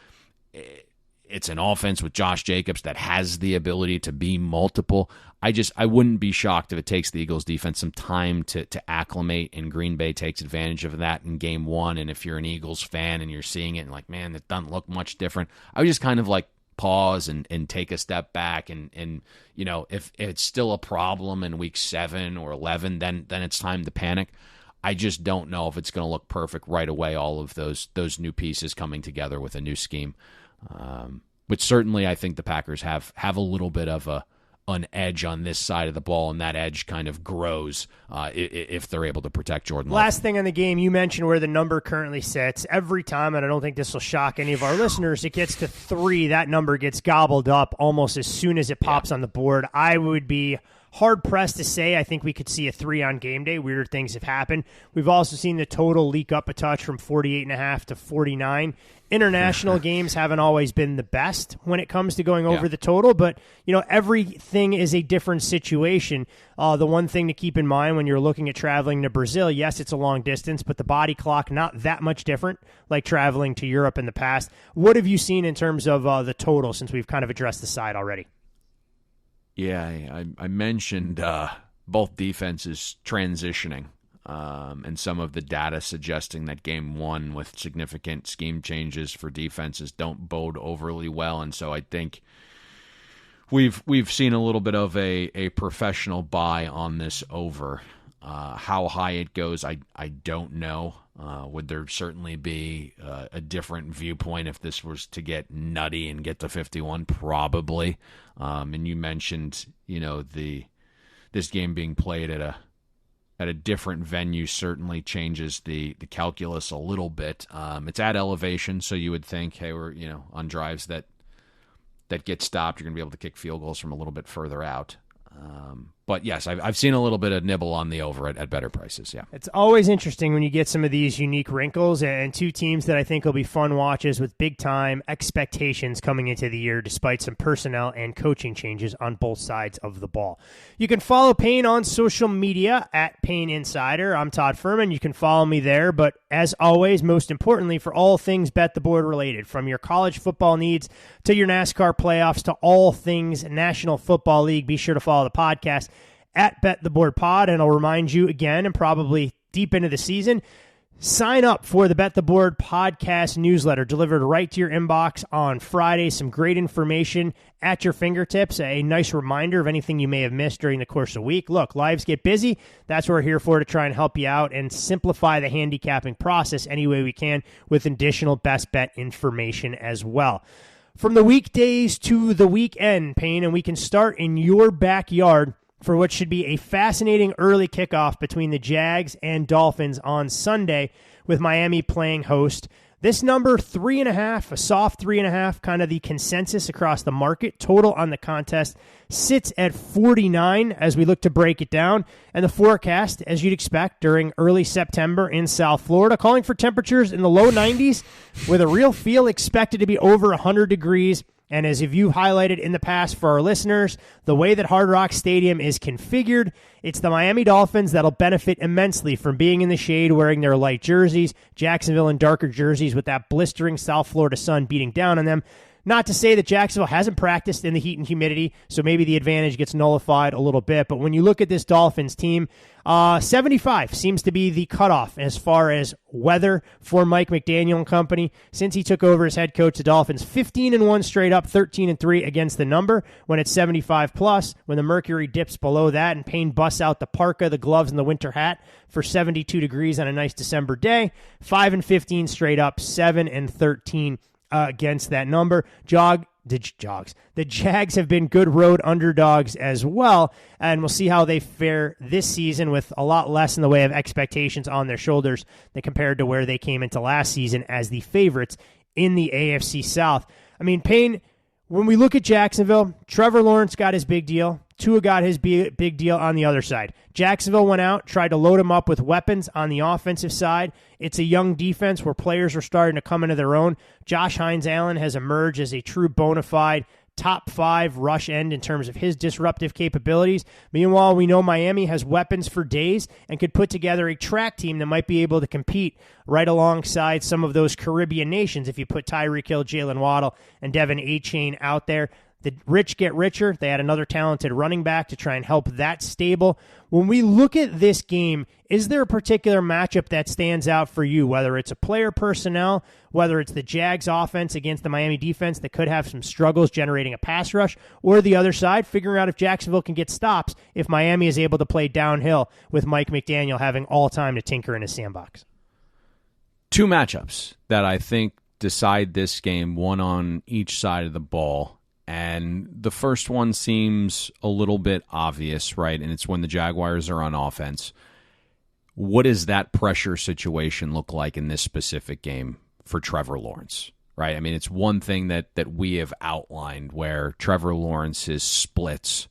It's an offense with Josh Jacobs that has the ability to be multiple. I wouldn't be shocked if it takes the Eagles defense some time to acclimate, and Green Bay takes advantage of that in game one. And if you're an Eagles fan and you're seeing it and like, man, it doesn't look much different, I would just kind of like pause and take a step back and if it's still a problem in week 7 or 11, then it's time to panic. I just don't know if it's going to look perfect right away, all of those new pieces coming together with a new scheme. But certainly I think the Packers have a little bit of an edge on this side of the ball, and that edge kind of grows if they're able to protect Jordan Love. Last thing on the game, you mentioned where the number currently sits. Every time, and I don't think this will shock any of our listeners, it gets to 3, that number gets gobbled up almost as soon as it pops on the board. I would be hard pressed to say I think we could see a 3 on game day. Weird things have happened. We've also seen the total leak up a touch from 48.5 to 49. International games haven't always been the best when it comes to going over the total, but everything is a different situation. The one thing to keep in mind when you're looking at traveling to Brazil, yes, it's a long distance, but the body clock not that much different like traveling to Europe in the past. What have you seen in terms of the total since we've kind of addressed the side already? Yeah, I mentioned both defenses transitioning. And some of the data suggesting that game one with significant scheme changes for defenses don't bode overly well. And so I think we've seen a little bit of a professional buy on this over. How high it goes, I don't know. Would there certainly be a different viewpoint if this was to get nutty and get to 51? Probably. And you mentioned, this game being played at a different venue certainly changes the calculus a little bit. It's at elevation, so you would think, hey, we're on drives that get stopped, you're going to be able to kick field goals from a little bit further out. But yes, I've seen a little bit of nibble on the over at better prices. Yeah, it's always interesting when you get some of these unique wrinkles and two teams that I think will be fun watches with big time expectations coming into the year, despite some personnel and coaching changes on both sides of the ball. You can follow Payne on social media at Payne Insider. I'm Todd Fuhrman. You can follow me there. But as always, most importantly, for all things Bet the Board related, from your college football needs to your NASCAR playoffs to all things National Football League, be sure to follow the podcast at Bet the Board Pod, and I'll remind you again, and probably deep into the season, sign up for the Bet the Board podcast newsletter delivered right to your inbox on Friday. Some great information at your fingertips, a nice reminder of anything you may have missed during the course of the week. Look, lives get busy. That's what we're here for, to try and help you out and simplify the handicapping process any way we can with additional best bet information as well. From the weekdays to the weekend, Payne, and we can start in your backyard for what should be a fascinating early kickoff between the Jags and Dolphins on Sunday, with Miami playing host. This number, 3.5, a soft 3.5, kind of the consensus across the market. Total on the contest sits at 49 as we look to break it down. And the forecast, as you'd expect during early September in South Florida, calling for temperatures in the low 90s with a real feel expected to be over 100 degrees. And as you've highlighted in the past for our listeners, the way that Hard Rock Stadium is configured, it's the Miami Dolphins that'll benefit immensely from being in the shade wearing their light jerseys, Jacksonville in darker jerseys with that blistering South Florida sun beating down on them. Not to say that Jacksonville hasn't practiced in the heat and humidity, so maybe the advantage gets nullified a little bit. But when you look at this Dolphins team, 75 seems to be the cutoff as far as weather for Mike McDaniel and company. Since he took over as head coach, the Dolphins 15-1 straight up, 13-3 against the number when it's 75 plus. When the mercury dips below that and Payne busts out the parka, the gloves, and the winter hat for 72 degrees on a nice December day, 5-15 straight up, 7-13 against that number. The Jags have been good road underdogs as well, and we'll see how they fare this season with a lot less in the way of expectations on their shoulders than compared to where they came into last season as the favorites in the AFC South. I mean, Payne, when we look at Jacksonville, Trevor Lawrence got his big deal. Tua got his big deal on the other side. Jacksonville went out, tried to load him up with weapons on the offensive side. It's a young defense where players are starting to come into their own. Josh Hines-Allen has emerged as a true bona fide top 5 rush end in terms of his disruptive capabilities. Meanwhile, we know Miami has weapons for days and could put together a track team that might be able to compete right alongside some of those Caribbean nations if you put Tyreek Hill, Jalen Waddle, and Devin Achane out there. The rich get richer. They had another talented running back to try and help that stable. When we look at this game, is there a particular matchup that stands out for you, whether it's a player personnel, whether it's the Jags offense against the Miami defense that could have some struggles generating a pass rush, or the other side, figuring out if Jacksonville can get stops if Miami is able to play downhill with Mike McDaniel having all time to tinker in his sandbox? Two matchups that I think decide this game, one on each side of the ball. And the first one seems a little bit obvious, right? And it's when the Jaguars are on offense. What does that pressure situation look like in this specific game for Trevor Lawrence, right? I mean, it's one thing that we have outlined where Trevor Lawrence's splits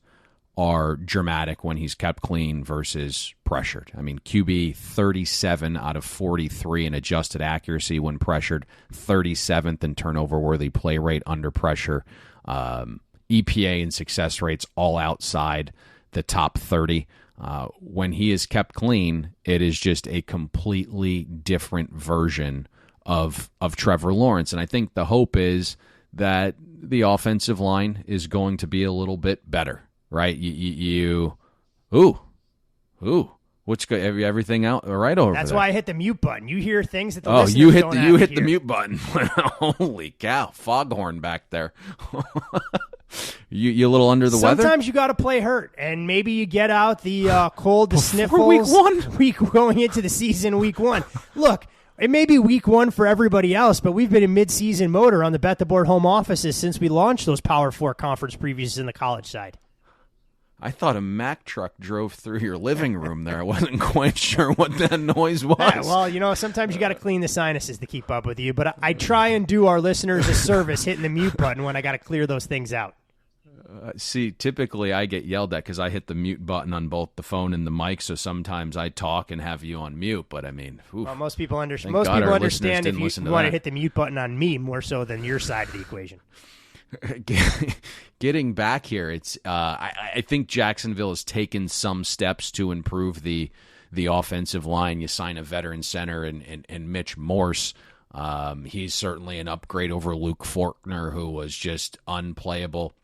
are dramatic when he's kept clean versus pressured. I mean, QB 37 out of 43 in adjusted accuracy when pressured, 37th in turnover-worthy play rate under pressure. EPA and success rates all outside the top 30. When he is kept clean, it is just a completely different version of Trevor Lawrence. And I think the hope is that the offensive line is going to be a little bit better. Right, what's good? Everything out all right over there? That's why I hit the mute button. You hear things that the listeners don't have to hit hear. the mute button. Holy cow, foghorn back there. You a little under the weather? Sometimes you got to play hurt, and maybe you get out the cold, the sniffles. Week 1, going into the season, week 1. Look. It may be week 1 for everybody else, but we've been in mid-season mode on the Bet the Board home offices since we launched those Power 4 conference previews in the college side. I thought a Mack truck drove through your living room there. I wasn't quite sure what that noise was. Yeah, well, sometimes you got to clean the sinuses to keep up with you, but I try and do our listeners a service hitting the mute button when I got to clear those things out. See, typically I get yelled at because I hit the mute button on both the phone and the mic, so sometimes I talk and have you on mute, but I mean... Well, most people understand if you want to hit the mute button on me more so than your side of the equation. Getting back here, it's I think Jacksonville has taken some steps to improve the offensive line. You sign a veteran center and Mitch Morse. He's certainly an upgrade over Luke Fortner, who was just unplayable.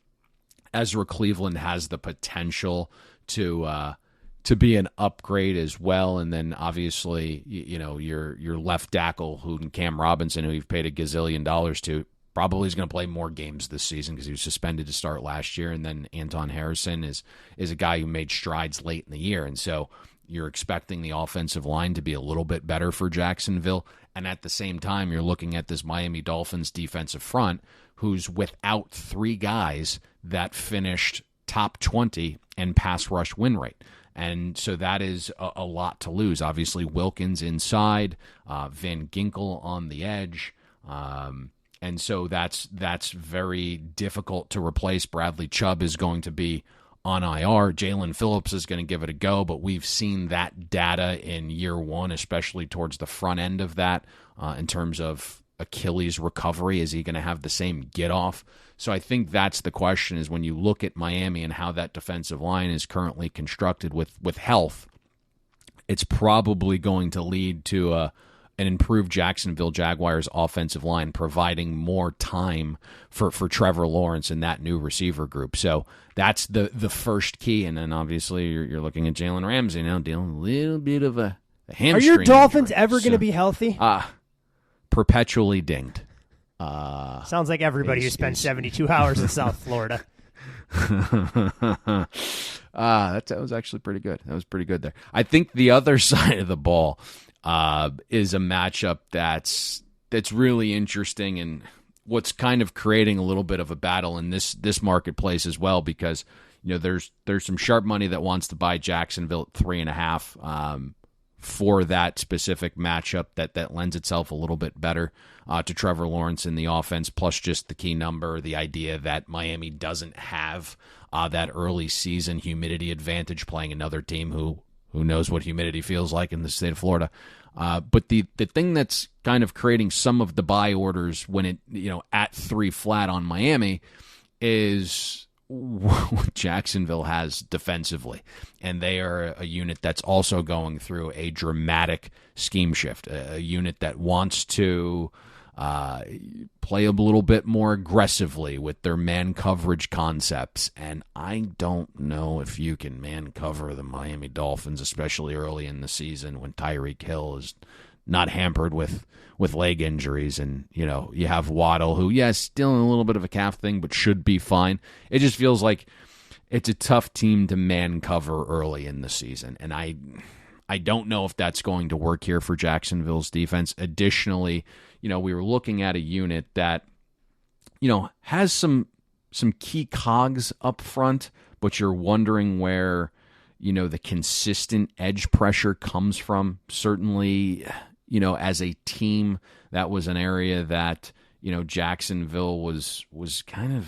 Ezra Cleveland has the potential to be an upgrade as well, and then obviously your left tackle, Cam Robinson, who you've paid $1 gazillion to, probably is going to play more games this season because he was suspended to start last year, and then Anton Harrison is a guy who made strides late in the year, and so you're expecting the offensive line to be a little bit better for Jacksonville, and at the same time you're looking at this Miami Dolphins defensive front who's without 3 guys that finished top 20 in pass rush win rate. And so that is a lot to lose. Obviously, Wilkins inside, Van Ginkel on the edge. And so that's very difficult to replace. Bradley Chubb is going to be on IR. Jalen Phillips is going to give it a go, but we've seen that data in year 1, especially towards the front end of that in terms of Achilles recovery. Is he going to have the same get off? So I think that's the question, is when you look at Miami and how that defensive line is currently constructed with health, it's probably going to lead to an improved Jacksonville Jaguars offensive line, providing more time for Trevor Lawrence and that new receiver group. So that's the first key. And then obviously you're looking at Jalen Ramsey now dealing a little bit of a hamstring. Are your Dolphins injury. ever going to be healthy? Perpetually dinged. Sounds like everybody who spent 72 hours in South Florida. That was actually pretty good. That was pretty good there. I think the other side of the ball is a matchup that's really interesting, and what's kind of creating a little bit of a battle in this marketplace as well, because there's some sharp money that wants to buy Jacksonville at 3.5. For that specific matchup that lends itself a little bit better to Trevor Lawrence in the offense, plus just the key number, the idea that Miami doesn't have that early season humidity advantage playing another team who knows what humidity feels like in the state of Florida. But the thing that's kind of creating some of the buy orders when it at 3 flat on Miami is what Jacksonville has defensively, and they are a unit that's also going through a dramatic scheme shift, a unit that wants to play a little bit more aggressively with their man coverage concepts, and I don't know if you can man cover the Miami Dolphins, especially early in the season when Tyreek Hill is not hampered with leg injuries, and you have Waddle, who still in a little bit of a calf thing, but should be fine. It just feels like it's a tough team to man cover early in the season, and I don't know if that's going to work here for Jacksonville's defense. Additionally, we were looking at a unit that has some key cogs up front, but you're wondering where the consistent edge pressure comes from. Certainly, as a team, that was an area that, Jacksonville was kind of,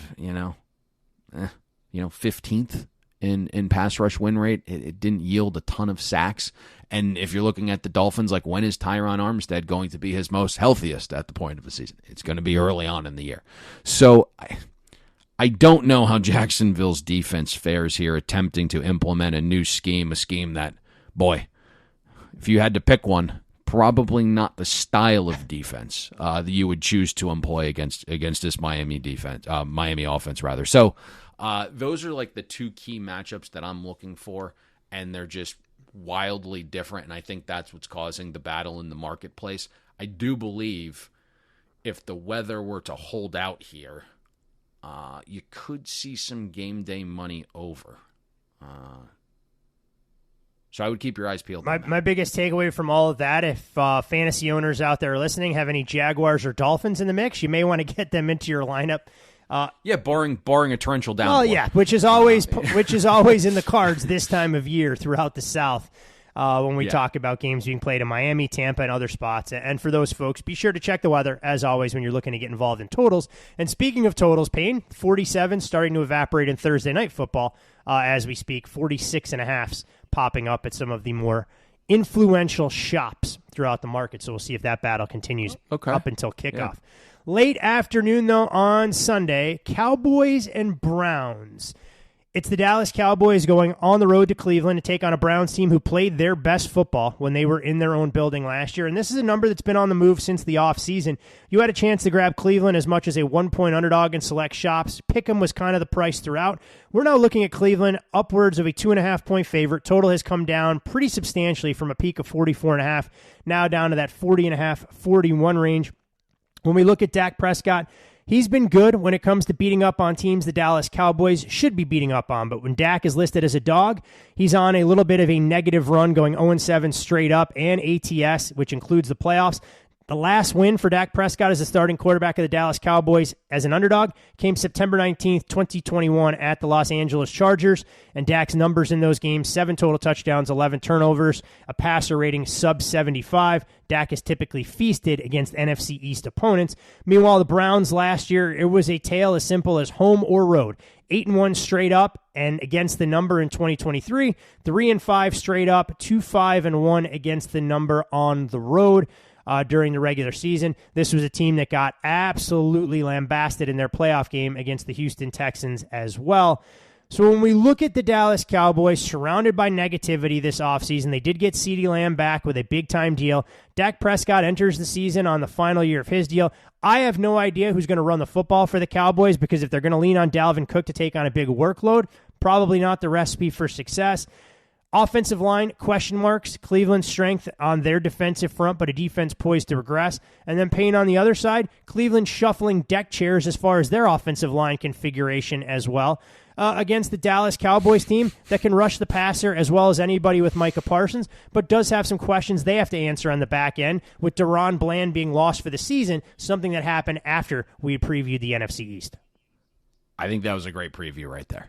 15th in pass rush win rate. It didn't yield a ton of sacks. And if you're looking at the Dolphins, like, when is Tyron Armstead going to be his most healthiest at the point of the season? It's going to be early on in the year. So I don't know how Jacksonville's defense fares here, attempting to implement a new scheme, a scheme that, boy, if you had to pick one, probably not the style of defense that you would choose to employ against this Miami offense rather. So those are like the two key matchups that I'm looking for, and they're just wildly different, and I think that's what's causing the battle in the marketplace. I do believe if the weather were to hold out here, you could see some game day money over. So I would keep your eyes peeled. My biggest takeaway from all of that, if fantasy owners out there listening have any Jaguars or Dolphins in the mix, you may want to get them into your lineup. Barring a torrential downpour. Well, yeah, which is always in the cards this time of year throughout the South when we talk about games being played in Miami, Tampa, and other spots. And for those folks, be sure to check the weather, as always, when you're looking to get involved in totals. And speaking of totals, Payne, 47 starting to evaporate in Thursday night football as we speak, 46.5s popping up at some of the more influential shops throughout the market. So we'll see if that battle continues up until kickoff. Yeah. Late afternoon, though, on Sunday, Cowboys and Browns. It's the Dallas Cowboys going on the road to Cleveland to take on a Browns team who played their best football when they were in their own building last year. And this is a number that's been on the move since the offseason. You had a chance to grab Cleveland as much as a 1-point underdog in select shops. Pick'em was kind of the price throughout. We're now looking at Cleveland upwards of a 2.5-point favorite. Total has come down pretty substantially from a peak of 44.5, now down to that 40.5, 41 range. When we look at Dak Prescott, he's been good when it comes to beating up on teams the Dallas Cowboys should be beating up on. But when Dak is listed as a dog, he's on a little bit of a negative run, going 0-7 straight up and ATS, which includes the playoffs. The last win for Dak Prescott as the starting quarterback of the Dallas Cowboys as an underdog came September 19th, 2021 at the Los Angeles Chargers. And Dak's numbers in those games, 7 total touchdowns, 11 turnovers, a passer rating sub 75. Dak is typically feasted against NFC East opponents. Meanwhile, the Browns last year, it was a tale as simple as home or road. 8-1 straight up, and against the number in 2023, 3-5 straight up, 2-5-1 against the number on the road. During the regular season. This was a team that got absolutely lambasted in their playoff game against the Houston Texans as well. So when we look at the Dallas Cowboys surrounded by negativity this offseason, they did get CeeDee Lamb back with a big-time deal. Dak Prescott enters the season on the final year of his deal. I have no idea who's going to run the football for the Cowboys, because if they're going to lean on Dalvin Cook to take on a big workload, probably not the recipe for success. Offensive line, question marks. Cleveland's strength on their defensive front, but a defense poised to regress. And then Payne on the other side, Cleveland shuffling deck chairs as far as their offensive line configuration as well. Against the Dallas Cowboys team that can rush the passer as well as anybody with Micah Parsons, but does have some questions they have to answer on the back end, with Deron Bland being lost for the season, something that happened after we previewed the NFC East. I think that was a great preview right there.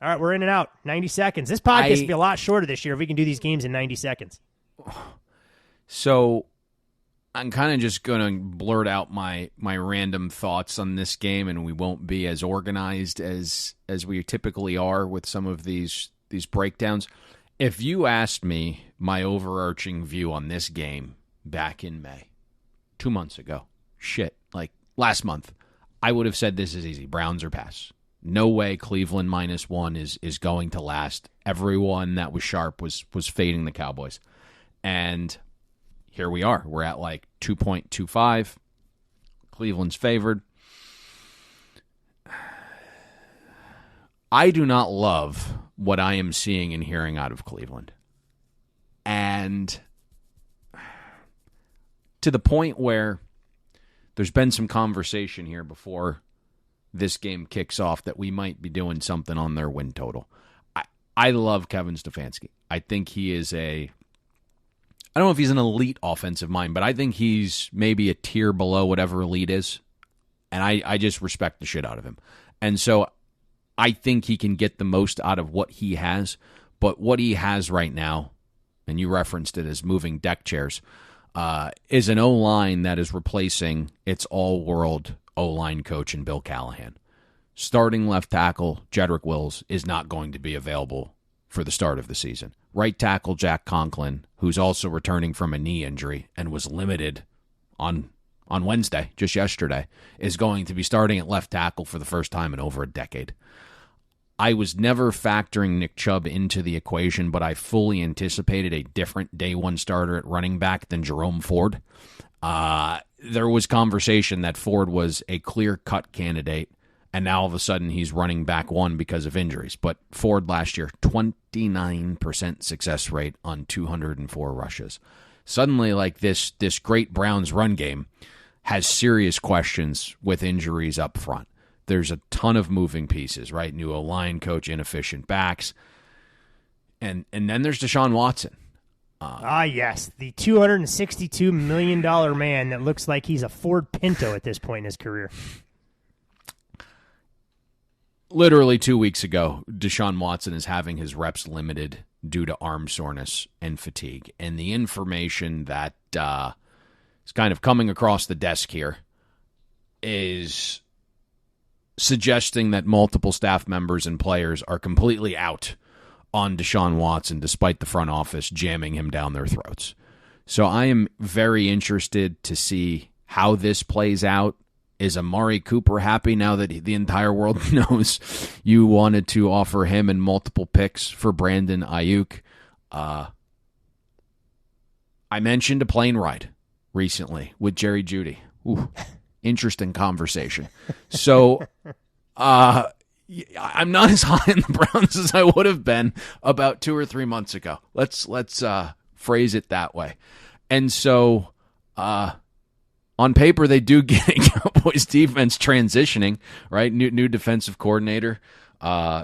All right, we're in and out. 90 seconds. This podcast will be a lot shorter this year if we can do these games in 90 seconds. So I'm kind of just going to blurt out my random thoughts on this game, and we won't be as organized as we typically are with some of these breakdowns. If you asked me my overarching view on this game back in May, 2 months ago, like last month, I would have said this is easy. Browns or pass. No way Cleveland -1 is going to last. Everyone that was sharp was fading the Cowboys. And here we are. We're at like 2.25. Cleveland's favored. I do not love what I am seeing and hearing out of Cleveland. And to the point where there's been some conversation here before this game kicks off that we might be doing something on their win total. I love Kevin Stefanski. I think he is I don't know if he's an elite offensive mind, but I think he's maybe a tier below whatever elite is. And I just respect the shit out of him. And so I think he can get the most out of what he has. But what he has right now, and you referenced it as moving deck chairs, is an O-line that is replacing its all-world O-line coach in Bill Callahan. starting left tackle Jedrick Wills is not going to be available for the start of the season. Right tackle Jack Conklin, who's also returning from a knee injury and was limited on Wednesday, just yesterday, is going to be starting at left tackle for the first time in over a decade. I was never factoring Nick Chubb into the equation, but I fully anticipated a different day one starter at running back than Jerome Ford. There was conversation that Ford was a clear-cut candidate, and now all of a sudden he's running back one because of injuries. But Ford last year, 29% success rate on 204 rushes. Suddenly, like this great Browns run game has serious questions with injuries up front. There's a ton of moving pieces, right? New O-line coach, inefficient backs. And then there's Deshaun Watson. Yes, the $262 million man that looks like he's a Ford Pinto at this point in his career. Literally 2 weeks ago, Deshaun Watson is having his reps limited due to arm soreness and fatigue. And the information that is kind of coming across the desk here is suggesting that multiple staff members and players are completely out on Deshaun Watson despite the front office jamming him down their throats. So I am very interested to see how this plays out. Is Amari Cooper happy now that the entire world knows you wanted to offer him and multiple picks for Brandon Ayuk? I mentioned a plane ride recently with Jerry Jeudy. Ooh, interesting conversation. So I'm not as high in the Browns as I would have been about 2 or 3 months ago. Let's phrase it that way. And so on paper, they do get a Cowboys defense transitioning, right? New defensive coordinator,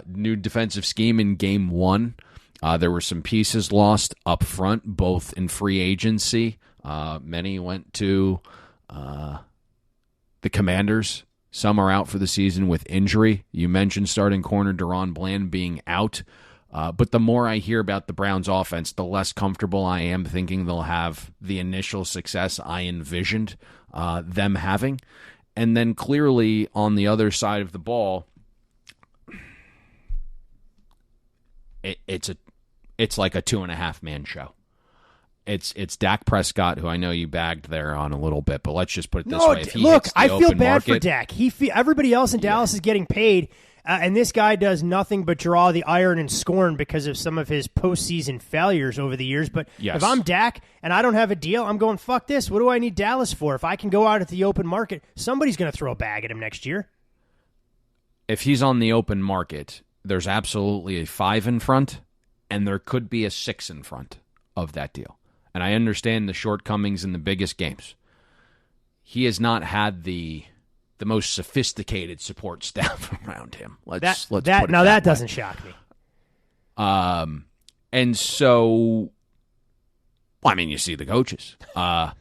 new defensive scheme in game one. There were some pieces lost up front, both in free agency. Many went to the Commanders. Some are out for the season with injury. You mentioned starting corner Deron Bland being out. But the more I hear about the Browns offense, the less comfortable I am thinking they'll have the initial success I envisioned them having. And then clearly on the other side of the ball, it's like a 2.5-man show. It's Dak Prescott, who I know you bagged there on a little bit, but let's just put it this way. If he look, hits the I feel open bad market, for Dak. Everybody else in Dallas is getting paid, and this guy does nothing but draw the iron and scorn because of some of his postseason failures over the years. But yes. If I'm Dak and I don't have a deal, I'm going, fuck this. What do I need Dallas for? If I can go out at the open market, somebody's going to throw a bag at him next year. If he's on the open market, there's absolutely a 5 in front, and there could be a 6 in front of that deal. And I understand the shortcomings in the biggest games. He has not had the most sophisticated support staff around him. Let's put it that way. Doesn't shock me. And so, I mean, you see the coaches. I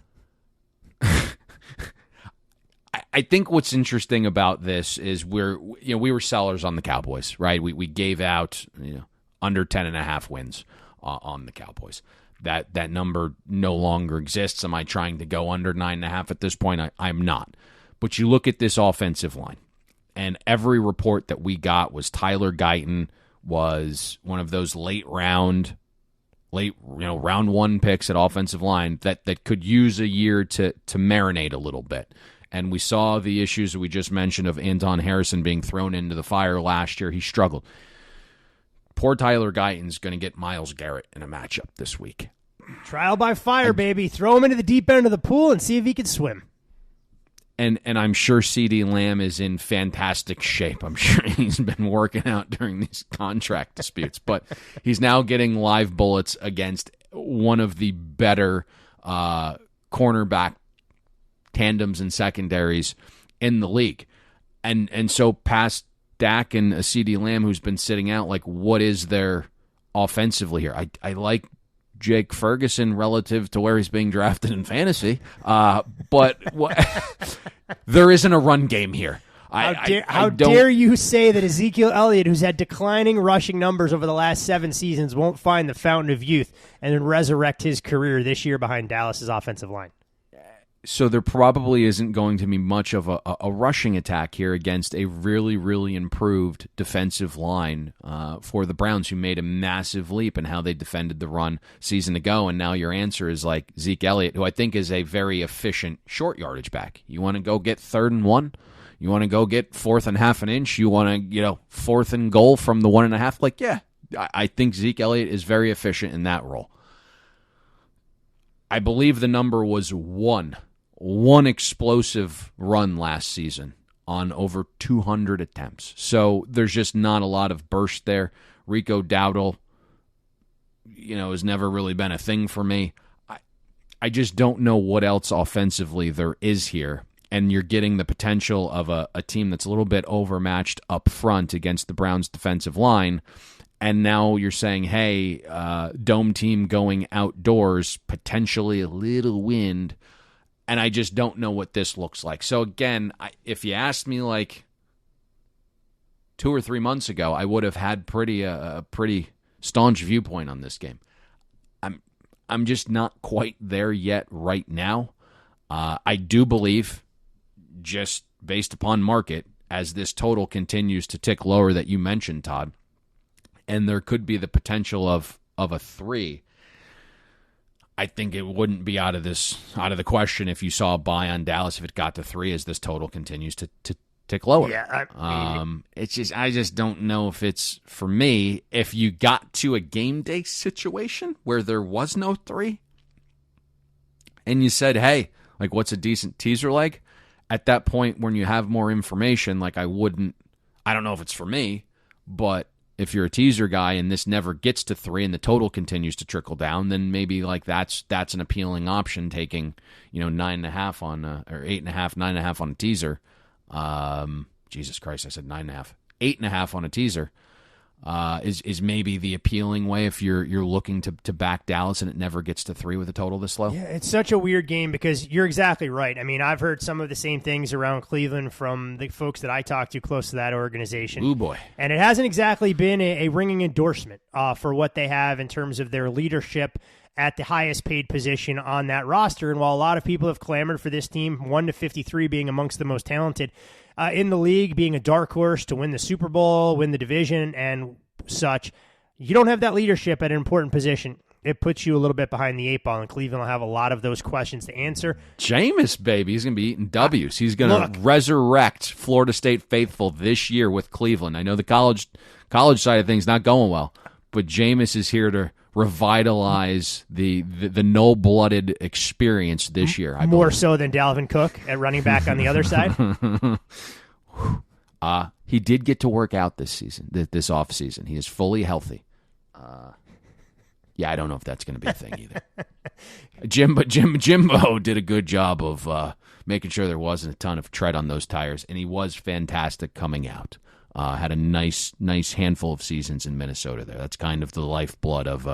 think what's interesting about this is we were sellers on the Cowboys, right? We gave out under 10.5 wins on the Cowboys. That number no longer exists. Am I trying to go under 9.5 at this point? I'm not. But you look at this offensive line, and every report that we got was Tyler Guyton was one of those round one picks at offensive line that could use a year to marinate a little bit. And we saw the issues that we just mentioned of Anton Harrison being thrown into the fire last year. He struggled. Poor Tyler Guyton's going to get Myles Garrett in a matchup this week. Trial by fire, baby. Throw him into the deep end of the pool and see if he can swim. And I'm sure CeeDee Lamb is in fantastic shape. I'm sure he's been working out during these contract disputes. But he's now getting live bullets against one of the better cornerback tandems and secondaries in the league. And so past Dak and a CeeDee Lamb who's been sitting out, like, what is there offensively here? I like Jake Ferguson relative to where he's being drafted in fantasy, but there isn't a run game here. How dare you say that Ezekiel Elliott, who's had declining rushing numbers over the last 7 seasons, won't find the fountain of youth and then resurrect his career this year behind Dallas's offensive line? So there probably isn't going to be much of a rushing attack here against a really, really improved defensive line for the Browns, who made a massive leap in how they defended the run season ago. And now your answer is like Zeke Elliott, who I think is a very efficient short yardage back. You want to go get 3rd and 1? You want to go get 4th and half an inch? You want to, 4th and goal from the 1.5? Like, yeah, I think Zeke Elliott is very efficient in that role. I believe the number was one explosive run last season on over 200 attempts. So there's just not a lot of burst there. Rico Dowdle, has never really been a thing for me. I just don't know what else offensively there is here. And you're getting the potential of a team that's a little bit overmatched up front against the Browns' defensive line. And now you're saying, hey, dome team going outdoors, potentially a little wind. And I just don't know what this looks like. So again, if you asked me like 2 or 3 months ago, I would have had a pretty staunch viewpoint on this game. I'm just not quite there yet right now. I do believe, just based upon market, as this total continues to tick lower that you mentioned, Todd, and there could be the potential of a 3. I think it wouldn't be out of the question if you saw a buy on Dallas if it got to 3 as this total continues to tick lower. Yeah, I just don't know if it's for me. If you got to a game day situation where there was no 3, and you said, "Hey, like, what's a decent teaser leg?" At that point, when you have more information, like I don't know if it's for me, but if you're a teaser guy and this never gets to 3 and the total continues to trickle down, then maybe like that's an appealing option, taking 9.5 on or 8.5, 9.5 on a teaser. Jesus Christ, I said 9.5, 8.5 on a teaser. Is maybe the appealing way if you're looking to back Dallas and it never gets to 3 with a total this low. Yeah, it's such a weird game because you're exactly right. I mean, I've heard some of the same things around Cleveland from the folks that I talk to close to that organization. Ooh, boy. And it hasn't exactly been a ringing endorsement for what they have in terms of their leadership at the highest paid position on that roster. And while a lot of people have clamored for this team, 1-53 being amongst the most talented in the league, being a dark horse to win the Super Bowl, win the division, and such, you don't have that leadership at an important position. It puts you a little bit behind the 8 ball, and Cleveland will have a lot of those questions to answer. Jameis, baby, he's going to be eating W's. He's going to resurrect Florida State faithful this year with Cleveland. I know the college side of things not going well, but Jameis is here to revitalize the no-blooded experience this year. More so than Dalvin Cook at running back on the other side. He did get to work out this season, this offseason. He is fully healthy. Yeah, I don't know if that's going to be a thing either. Jimbo did a good job of making sure there wasn't a ton of tread on those tires, and he was fantastic coming out. Had a nice handful of seasons in Minnesota there. That's kind of the lifeblood of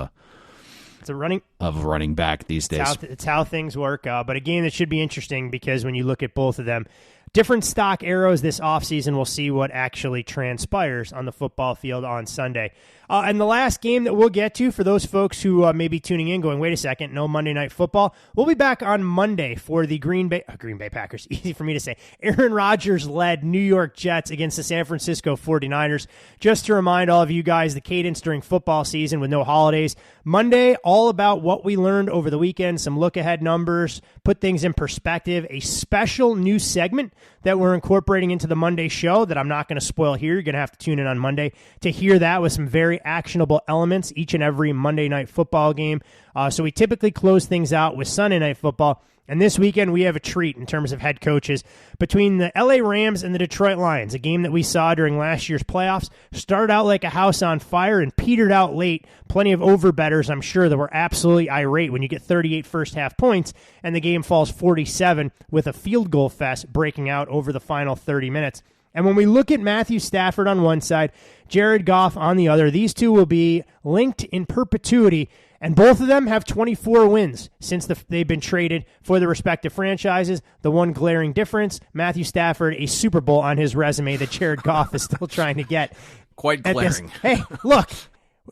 running back these days. It's how things work. But a game that should be interesting because when you look at both of them, different stock arrows this offseason, we'll see what actually transpires on the football field on Sunday. And the last game that we'll get to for those folks who may be tuning in going, wait a second, no Monday Night Football. We'll be back on Monday for the Green Bay Packers, easy for me to say, Aaron Rodgers-led New York Jets against the San Francisco 49ers. Just to remind all of you guys, the cadence during football season with no holidays. Monday, all about what we learned over the weekend, some look-ahead numbers, put things in perspective, a special new segment that we're incorporating into the Monday show that I'm not going to spoil here. You're going to have to tune in on Monday to hear that with some very actionable elements each and every Monday Night Football game. So we typically close things out with Sunday Night Football. And this weekend, we have a treat in terms of head coaches between the LA Rams and the Detroit Lions, a game that we saw during last year's playoffs. Started out like a house on fire and petered out late. Plenty of overbettors, I'm sure, that were absolutely irate when you get 38 first-half points and the game falls 47 with a field goal fest breaking out over the final 30 minutes. And when we look at Matthew Stafford on one side, Jared Goff on the other, these two will be linked in perpetuity, and both of them have 24 wins since they've been traded for the respective franchises. The one glaring difference, Matthew Stafford, a Super Bowl on his resume that Jared Goff is still trying to get. Quite glaring. Hey, look,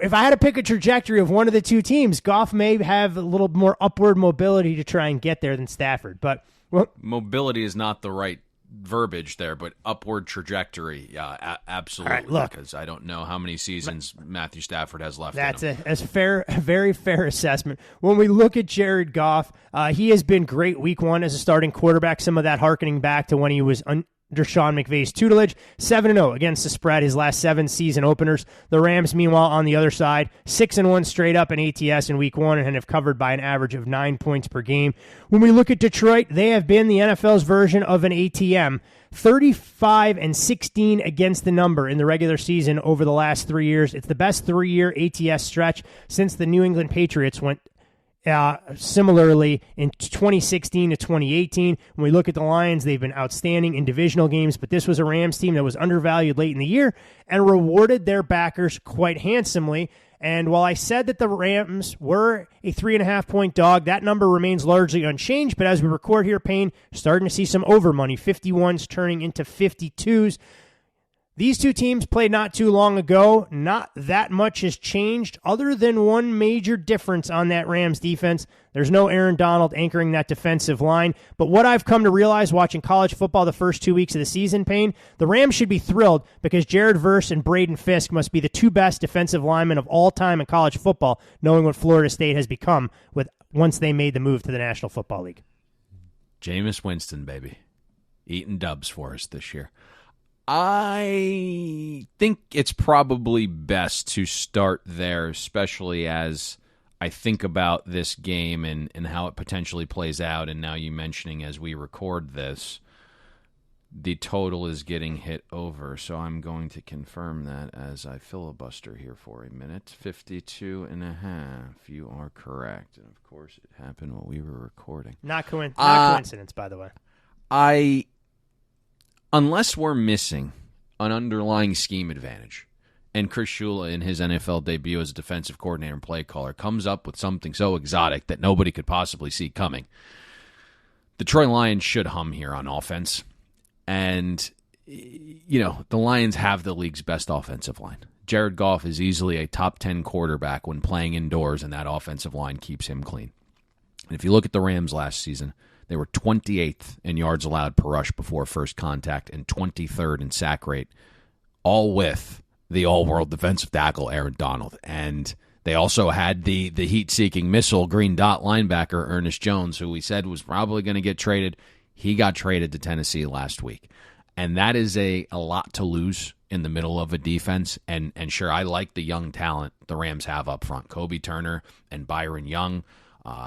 if I had to pick a trajectory of one of the two teams, Goff may have a little more upward mobility to try and get there than Stafford. But mobility is not the right verbiage there, but upward trajectory, yeah, absolutely. All right, look, because I don't know how many seasons Matthew Stafford has left. That's in him. a very fair assessment. When we look at Jared Goff, he has been great week one as a starting quarterback. Some of that harkening back to when he was under Sean McVay's tutelage. 7-0 against the spread his last 7 season openers. The Rams, meanwhile, on the other side, 6-1 straight up in ATS in week one and have covered by an average of 9 points per game. When we look at Detroit, they have been the NFL's version of an ATM. 35-16 against the number in the regular season over the last 3 years. It's the best 3-year ATS stretch since the New England Patriots went similarly in 2016 to 2018. When we look at the Lions, they've been outstanding in divisional games, but this was a Rams team that was undervalued late in the year and rewarded their backers quite handsomely. And while I said that the Rams were a 3.5-point dog, that number remains largely unchanged. But as we record here, Payne, starting to see some over money, 51s turning into 52s. These two teams played not too long ago. Not that much has changed other than one major difference on that Rams defense. There's no Aaron Donald anchoring that defensive line. But what I've come to realize watching college football the first 2 weeks of the season, Payne, the Rams should be thrilled because Jared Verse and Braden Fisk must be the two best defensive linemen of all time in college football, knowing what Florida State has become once they made the move to the National Football League. Jameis Winston, baby. Eating dubs for us this year. I think it's probably best to start there, especially as I think about this game and how it potentially plays out. And now you mentioning as we record this, the total is getting hit over. So I'm going to confirm that as I filibuster here for a minute. 52.5. You are correct. And of course, it happened while we were recording. Not coincidence, by the way. Unless we're missing an underlying scheme advantage, and Chris Shula in his NFL debut as a defensive coordinator and play caller comes up with something so exotic that nobody could possibly see coming, the Detroit Lions should hum here on offense. And, the Lions have the league's best offensive line. Jared Goff is easily a top 10 quarterback when playing indoors, and that offensive line keeps him clean. And if you look at the Rams last season, they were 28th in yards allowed per rush before first contact and 23rd in sack rate, all with the all-world defensive tackle Aaron Donald. And they also had the heat-seeking missile green dot linebacker Ernest Jones, who we said was probably going to get traded. He got traded to Tennessee last week. And that is a lot to lose in the middle of a defense. And sure, I like the young talent the Rams have up front. Kobe Turner and Byron Young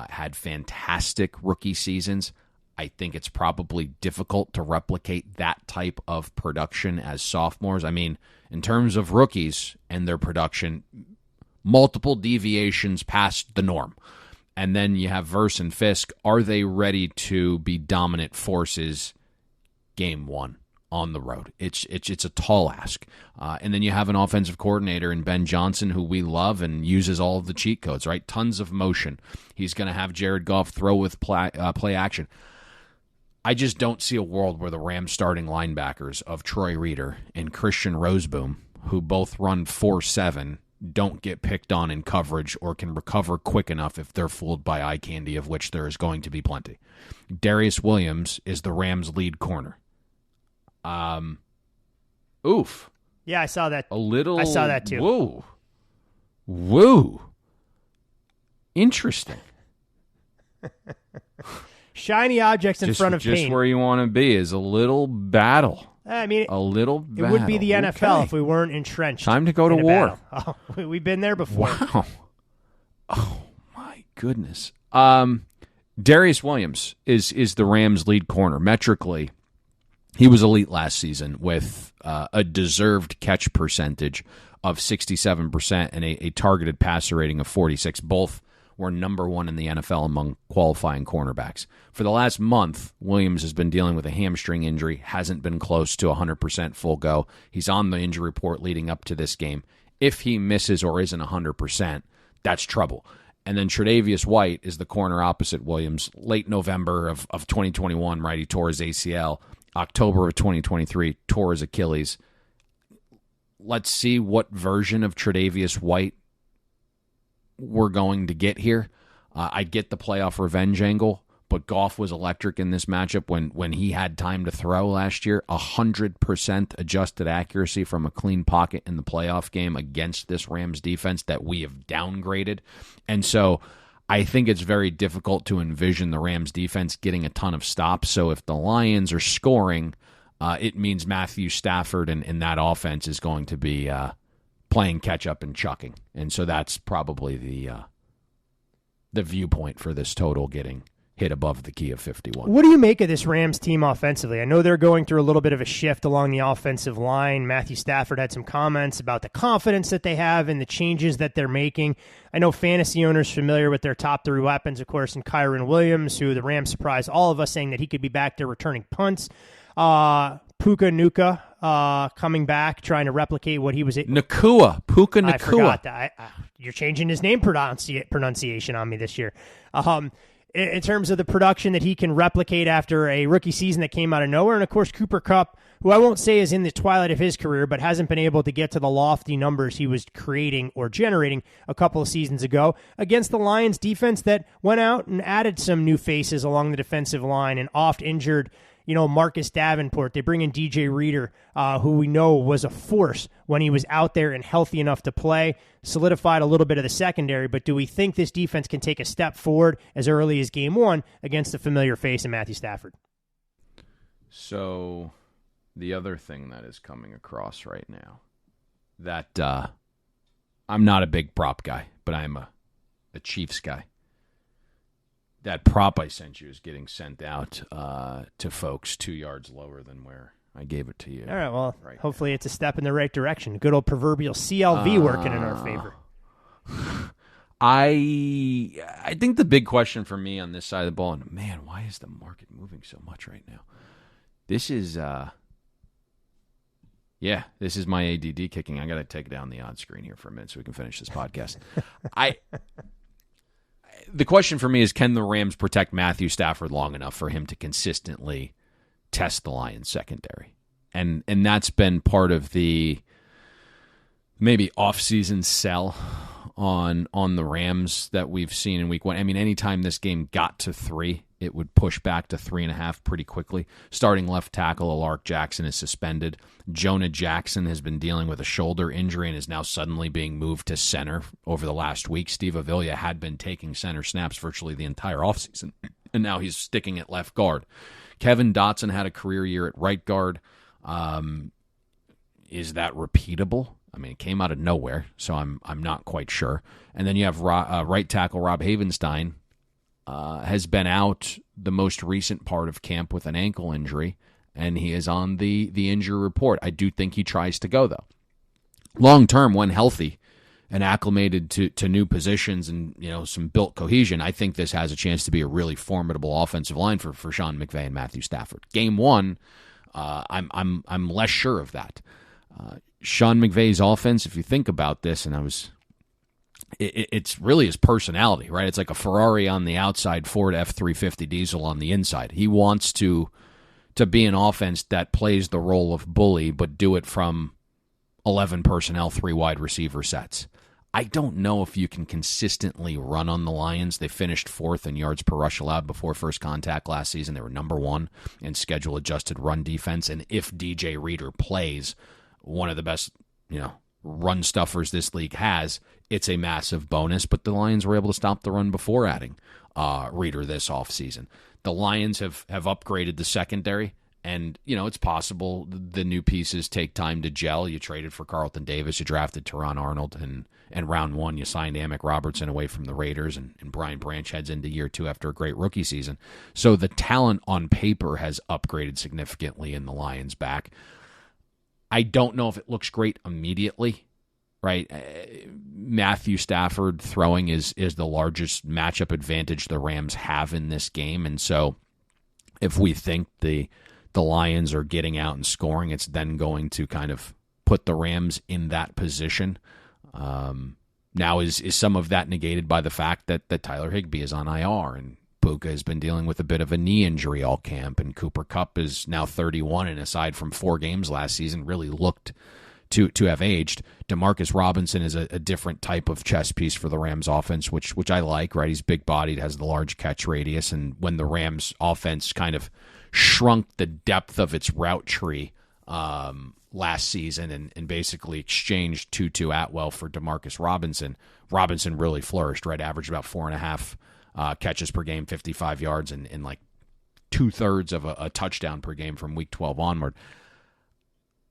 had fantastic rookie seasons. I think it's probably difficult to replicate that type of production as sophomores. I mean, in terms of rookies and their production, multiple deviations past the norm. And then you have Verse and Fisk. Are they ready to be dominant forces game one on the road? It's a tall ask. And then you have an offensive coordinator in Ben Johnson who we love and uses all of the cheat codes, right? Tons of motion. He's going to have Jared Goff throw with play action. I just don't see a world where the Rams starting linebackers of Troy Reeder and Christian Roseboom, who both run 4.7, don't get picked on in coverage or can recover quick enough if they're fooled by eye candy, of which there is going to be plenty. Darius Williams is the Rams' lead corner. Oof. Yeah, I saw that. I saw that too. Whoa. Interesting. Shiny objects in front of Payne. Just where you want to be is a little battle. I mean, a little battle. It would be the NFL if we weren't entrenched. Time to go to war. Oh, we've been there before. Wow. Oh, my goodness. Darius Williams is the Rams' lead corner. Metrically, he was elite last season with a deserved catch percentage of 67% and a targeted passer rating of 46. Both were number one in the NFL among qualifying cornerbacks. For the last month, Williams has been dealing with a hamstring injury, hasn't been close to 100% full go. He's on the injury report leading up to this game. If he misses or isn't 100%, that's trouble. And then Tre'Davious White is the corner opposite Williams. Late November of 2021, right, he tore his ACL. October of 2023, tore his Achilles. Let's see what version of Tre'Davious White we're going to get here. I get the playoff revenge angle, but Goff was electric in this matchup when he had time to throw last year. 100% adjusted accuracy from a clean pocket in the playoff game against this Rams defense that we have downgraded. And so I think it's very difficult to envision the Rams defense getting a ton of stops. So if the Lions are scoring, it means Matthew Stafford and that offense is going to be playing catch-up and chucking. And so that's probably the viewpoint for this total getting hit above the key of 51. What do you make of this Rams team offensively? I know they're going through a little bit of a shift along the offensive line. Matthew Stafford had some comments about the confidence that they have and the changes that they're making. I know fantasy owners familiar with their top 3 weapons, of course, and Kyron Williams, who the Rams surprised all of us, saying that he could be back there returning punts. Puka Nacua coming back, trying to replicate what he was. Puka Nacua. I forgot that. You're changing his name pronunciation on me this year. In terms of the production that he can replicate after a rookie season that came out of nowhere. And, of course, Cooper Kupp, who I won't say is in the twilight of his career, but hasn't been able to get to the lofty numbers he was creating or generating a couple of seasons ago against the Lions defense that went out and added some new faces along the defensive line and oft-injured Marcus Davenport. They bring in DJ Reader, who we know was a force when he was out there and healthy enough to play, solidified a little bit of the secondary. But do we think this defense can take a step forward as early as game 1 against a familiar face in Matthew Stafford? So the other thing that is coming across right now, that I'm not a big prop guy, but I'm a Chiefs guy. That prop I sent you is getting sent out to folks 2 yards lower than where I gave it to you. All right, well, hopefully it's a step in the right direction. Good old proverbial CLV working in our favor. I think the big question for me on this side of the ball, and man, why is the market moving so much right now? This is my ADD kicking. I got to take down the odds screen here for a minute so we can finish this podcast. The question for me is, can the Rams protect Matthew Stafford long enough for him to consistently test the Lions secondary? And that's been part of the maybe off-season sell on the Rams that we've seen in week 1. I mean, anytime this game got to 3, it would push back to 3.5 pretty quickly. Starting left tackle Alaric Jackson is suspended. Jonah Jackson has been dealing with a shoulder injury and is now suddenly being moved to center over the last week. Steve Avila had been taking center snaps virtually the entire offseason, and now he's sticking at left guard. Kevin Dotson had a career year at right guard. Is that repeatable? I mean, it came out of nowhere, so I'm not quite sure. And then you have right tackle Rob Havenstein, has been out the most recent part of camp with an ankle injury, and he is on the injury report. I do think he tries to go, though. Long term, when healthy and acclimated to new positions and some built cohesion, I think this has a chance to be a really formidable offensive line for Sean McVay and Matthew Stafford. Game 1, I'm less sure of that. Sean McVay's offense, if you think about this, and it's really his personality, right? It's like a Ferrari on the outside, Ford F-350 diesel on the inside. He wants to be an offense that plays the role of bully, but do it from 11 personnel, 3 wide receiver sets. I don't know if you can consistently run on the Lions. They finished 4th in yards per rush allowed before first contact last season. They were number 1 in schedule-adjusted run defense. And if DJ Reader plays, one of the best, run stuffers this league has, it's a massive bonus. But the Lions were able to stop the run before adding Reader this offseason. The Lions have upgraded the secondary, and, it's possible the new pieces take time to gel. You traded for Carlton Davis, you drafted Teron Arnold, and round 1 you signed Amick Robertson away from the Raiders, and Brian Branch heads into year 2 after a great rookie season. So the talent on paper has upgraded significantly in the Lions' back. I don't know if it looks great immediately, right? Matthew Stafford throwing is the largest matchup advantage the Rams have in this game. And so if we think the Lions are getting out and scoring, it's then going to kind of put the Rams in that position. Now is some of that negated by the fact that Tyler Higbee is on IR, and Puka has been dealing with a bit of a knee injury all camp, and Cooper Kupp is now 31, and aside from 4 games last season, really looked to have aged. Demarcus Robinson is a different type of chess piece for the Rams offense, which I like, right? He's big-bodied, has the large catch radius, and when the Rams offense kind of shrunk the depth of its route tree last season and basically exchanged Tutu Atwell for Demarcus Robinson, Robinson really flourished, right? Averaged about 4.5 catches per game, 55 yards, and like 2/3 of a touchdown per game from week 12 onward.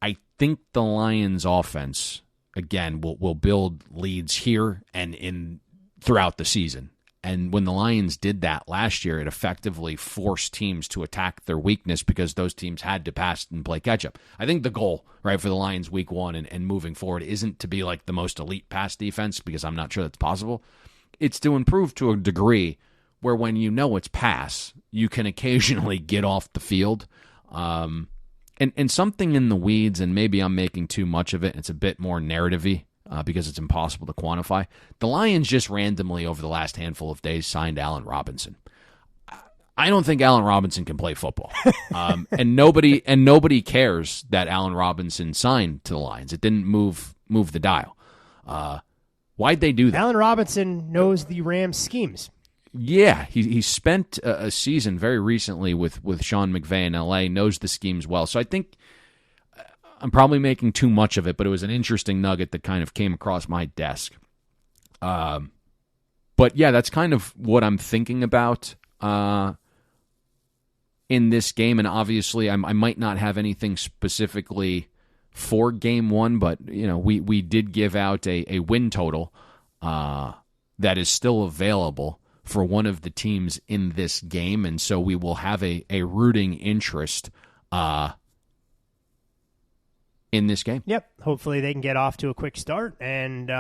I think the Lions offense, again, will build leads here and throughout the season. And when the Lions did that last year, it effectively forced teams to attack their weakness because those teams had to pass and play catch-up. I think the goal, right, for the Lions week 1 and moving forward isn't to be like the most elite pass defense, because I'm not sure that's possible. It's to improve to a degree where when you know it's pass, you can occasionally get off the field. And something in the weeds, and maybe I'm making too much of it, it's a bit more narrative-y because it's impossible to quantify. The Lions just randomly, over the last handful of days, signed Allen Robinson. I don't think Allen Robinson can play football. And nobody cares that Allen Robinson signed to the Lions. It didn't move the dial. Why'd they do that? Allen Robinson knows the Rams schemes. Yeah, he spent a season very recently with Sean McVay in L.A., knows the schemes well. So I think I'm probably making too much of it, but it was an interesting nugget that kind of came across my desk. But yeah, that's kind of what I'm thinking about in this game. And obviously, I might not have anything specifically for Game 1, but we did give out a win total that is still available for one of the teams in this game, and so we will have a rooting interest in this game. Yep. Hopefully they can get off to a quick start and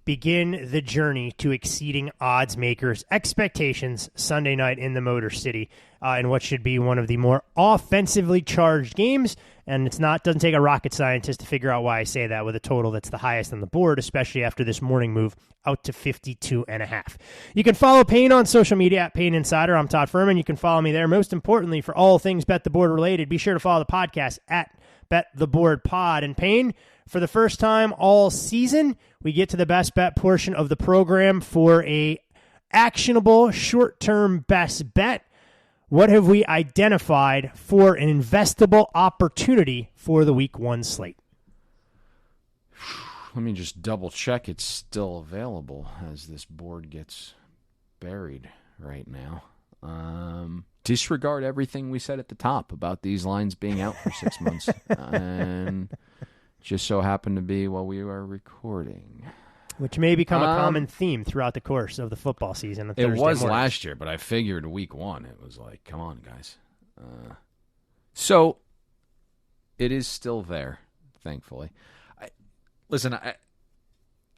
begin the journey to exceeding odds makers' expectations Sunday night in the Motor City in what should be one of the more offensively charged games. And doesn't take a rocket scientist to figure out why I say that, with a total that's the highest on the board, especially after this morning move out to 52.5. You can follow Payne on social media at Payne Insider. I'm Todd Fuhrman. You can follow me there. Most importantly, for all things Bet the Board related, be sure to follow the podcast at Bet the Board Pod. And Payne, for the first time all season, we get to the best bet portion of the program for a actionable short-term best bet. What have we identified for an investable opportunity for the Week 1 slate? Let me just double check it's still available as this board gets buried right now. Disregard everything we said at the top about these lines being out for 6 months. And just so happened to be while we were recording. Which may become a common theme throughout the course of the football season. On Thursday mornings. Last year, but I figured Week 1, it was like, come on, guys. So it is still there, thankfully. Listen,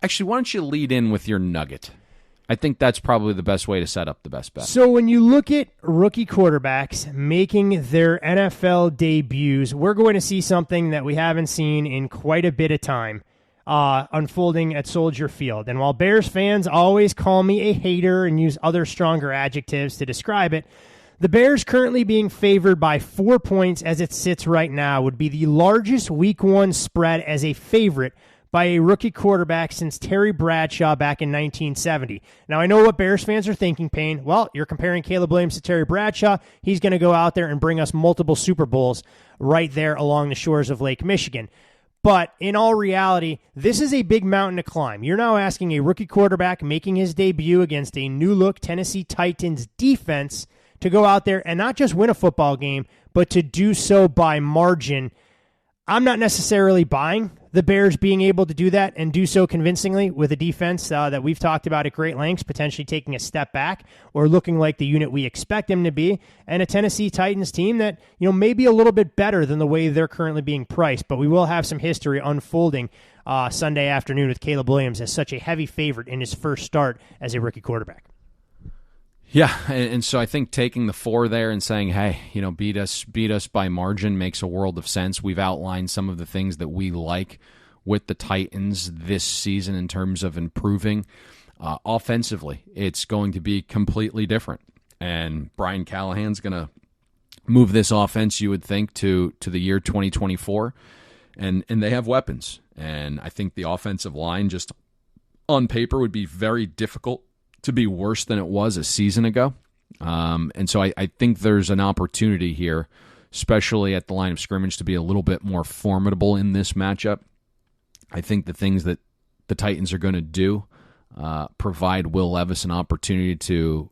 actually, why don't you lead in with your nugget? I think that's probably the best way to set up the best bet. So when you look at rookie quarterbacks making their NFL debuts, we're going to see something that we haven't seen in quite a bit of time unfolding at Soldier Field. And while Bears fans always call me a hater and use other stronger adjectives to describe it, the Bears currently being favored by 4 points as it sits right now would be the largest Week 1 spread as a favorite by a rookie quarterback since Terry Bradshaw back in 1970. Now, I know what Bears fans are thinking, Payne. Well, you're comparing Caleb Williams to Terry Bradshaw. He's going to go out there and bring us multiple Super Bowls right there along the shores of Lake Michigan. But in all reality, this is a big mountain to climb. You're now asking a rookie quarterback making his debut against a new-look Tennessee Titans defense to go out there and not just win a football game, but to do so by margin. I'm not necessarily buying the Bears being able to do that and do so convincingly with a defense that we've talked about at great lengths, potentially taking a step back or looking like the unit we expect them to be, and a Tennessee Titans team that may be a little bit better than the way they're currently being priced. But we will have some history unfolding Sunday afternoon with Caleb Williams as such a heavy favorite in his first start as a rookie quarterback. Yeah, and so I think taking the 4 there and saying, hey, beat us by margin makes a world of sense. We've outlined some of the things that we like with the Titans this season in terms of improving. Offensively, it's going to be completely different. And Brian Callahan's going to move this offense, you would think, to the year 2024. And they have weapons. And I think the offensive line just on paper would be very difficult to be worse than it was a season ago. And so I think there's an opportunity here, especially at the line of scrimmage, to be a little bit more formidable in this matchup. I think the things that the Titans are going to do provide Will Levis an opportunity to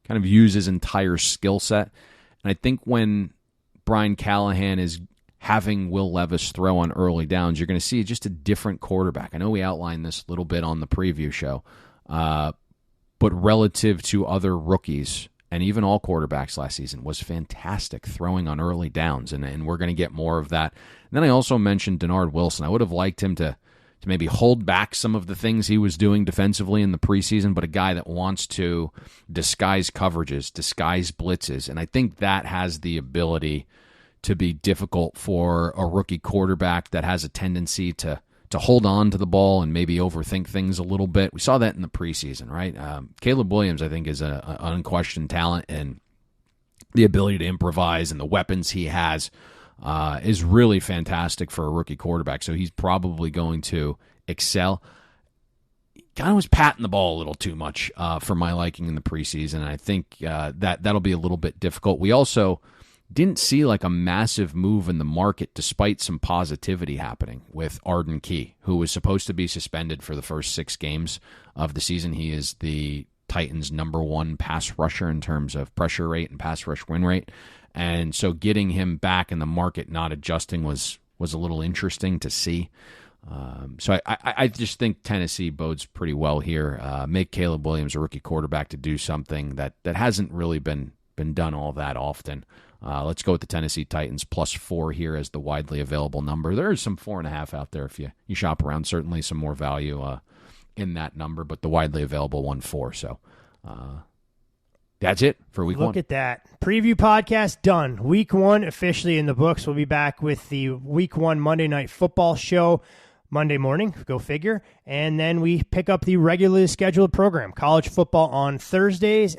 kind of use his entire skill set. And I think when Brian Callahan is having Will Levis throw on early downs, you're going to see just a different quarterback. I know we outlined this a little bit on the preview show, but relative to other rookies and even all quarterbacks last season, was fantastic throwing on early downs, and we're going to get more of that. And then I also mentioned Denard Wilson. I would have liked him to maybe hold back some of the things he was doing defensively in the preseason, but a guy that wants to disguise coverages, disguise blitzes, and I think that has the ability to be difficult for a rookie quarterback that has a tendency to hold on to the ball and maybe overthink things a little bit. We saw that in the preseason, right? Caleb Williams, I think, is an unquestioned talent, and the ability to improvise and the weapons he has is really fantastic for a rookie quarterback. So he's probably going to excel. He kind of was patting the ball a little too much for my liking in the preseason, and I think that'll be a little bit difficult. We also didn't see like a massive move in the market despite some positivity happening with Arden Key, who was supposed to be suspended for the first 6 games of the season. He is the Titans' #1 pass rusher in terms of pressure rate and pass rush win rate. And so getting him back in the market not adjusting was a little interesting to see. So I just think Tennessee bodes pretty well here. Make Caleb Williams a rookie quarterback to do something that hasn't really been done all that often. Let's go with the Tennessee Titans +4 here as the widely available number. There is some 4.5 out there if you shop around. Certainly some more value in that number, but the widely available 1-4. So that's it for week 1. Look at that. Preview podcast done. Week 1 officially in the books. We'll be back with the week 1 Monday Night Football show Monday morning, go figure. And then we pick up the regularly scheduled program. College football on Thursdays,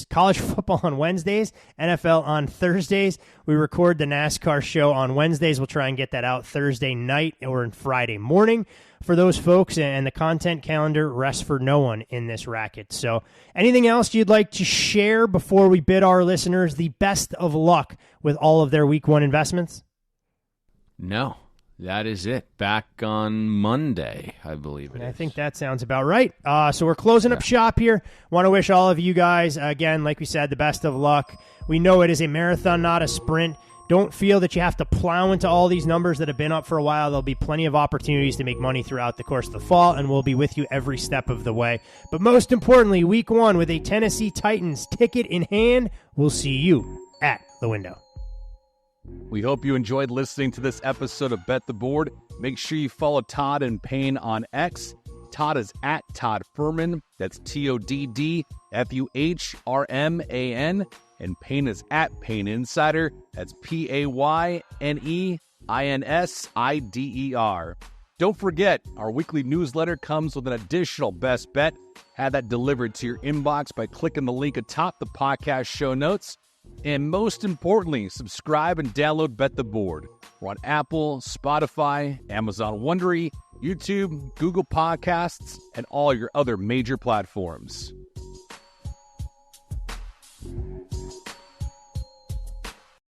college football on Wednesdays, NFL on Thursdays. We record the NASCAR show on Wednesdays. We'll try and get that out Thursday night or Friday morning for those folks, and the content calendar rests for no one in this racket. So anything else you'd like to share before we bid our listeners the best of luck with all of their week 1 investments? No. That is it. Back on Monday, I believe it is. I think that sounds about right. So we're closing up shop here. Want to wish all of you guys, again, like we said, the best of luck. We know it is a marathon, not a sprint. Don't feel that you have to plow into all these numbers that have been up for a while. There'll be plenty of opportunities to make money throughout the course of the fall, and we'll be with you every step of the way. But most importantly, week 1 with a Tennessee Titans ticket in hand, we'll see you at the window. We hope you enjoyed listening to this episode of Bet the Board. Make sure you follow Todd and Payne on X. Todd is at Todd Fuhrman. That's TODDFUHRMAN. And Payne is at Payne Insider. That's PAYNEINSIDER. Don't forget, our weekly newsletter comes with an additional best bet. Have that delivered to your inbox by clicking the link atop the podcast show notes. And most importantly, subscribe and download Bet the Board. We're on Apple, Spotify, Amazon Wondery, YouTube, Google Podcasts, and all your other major platforms.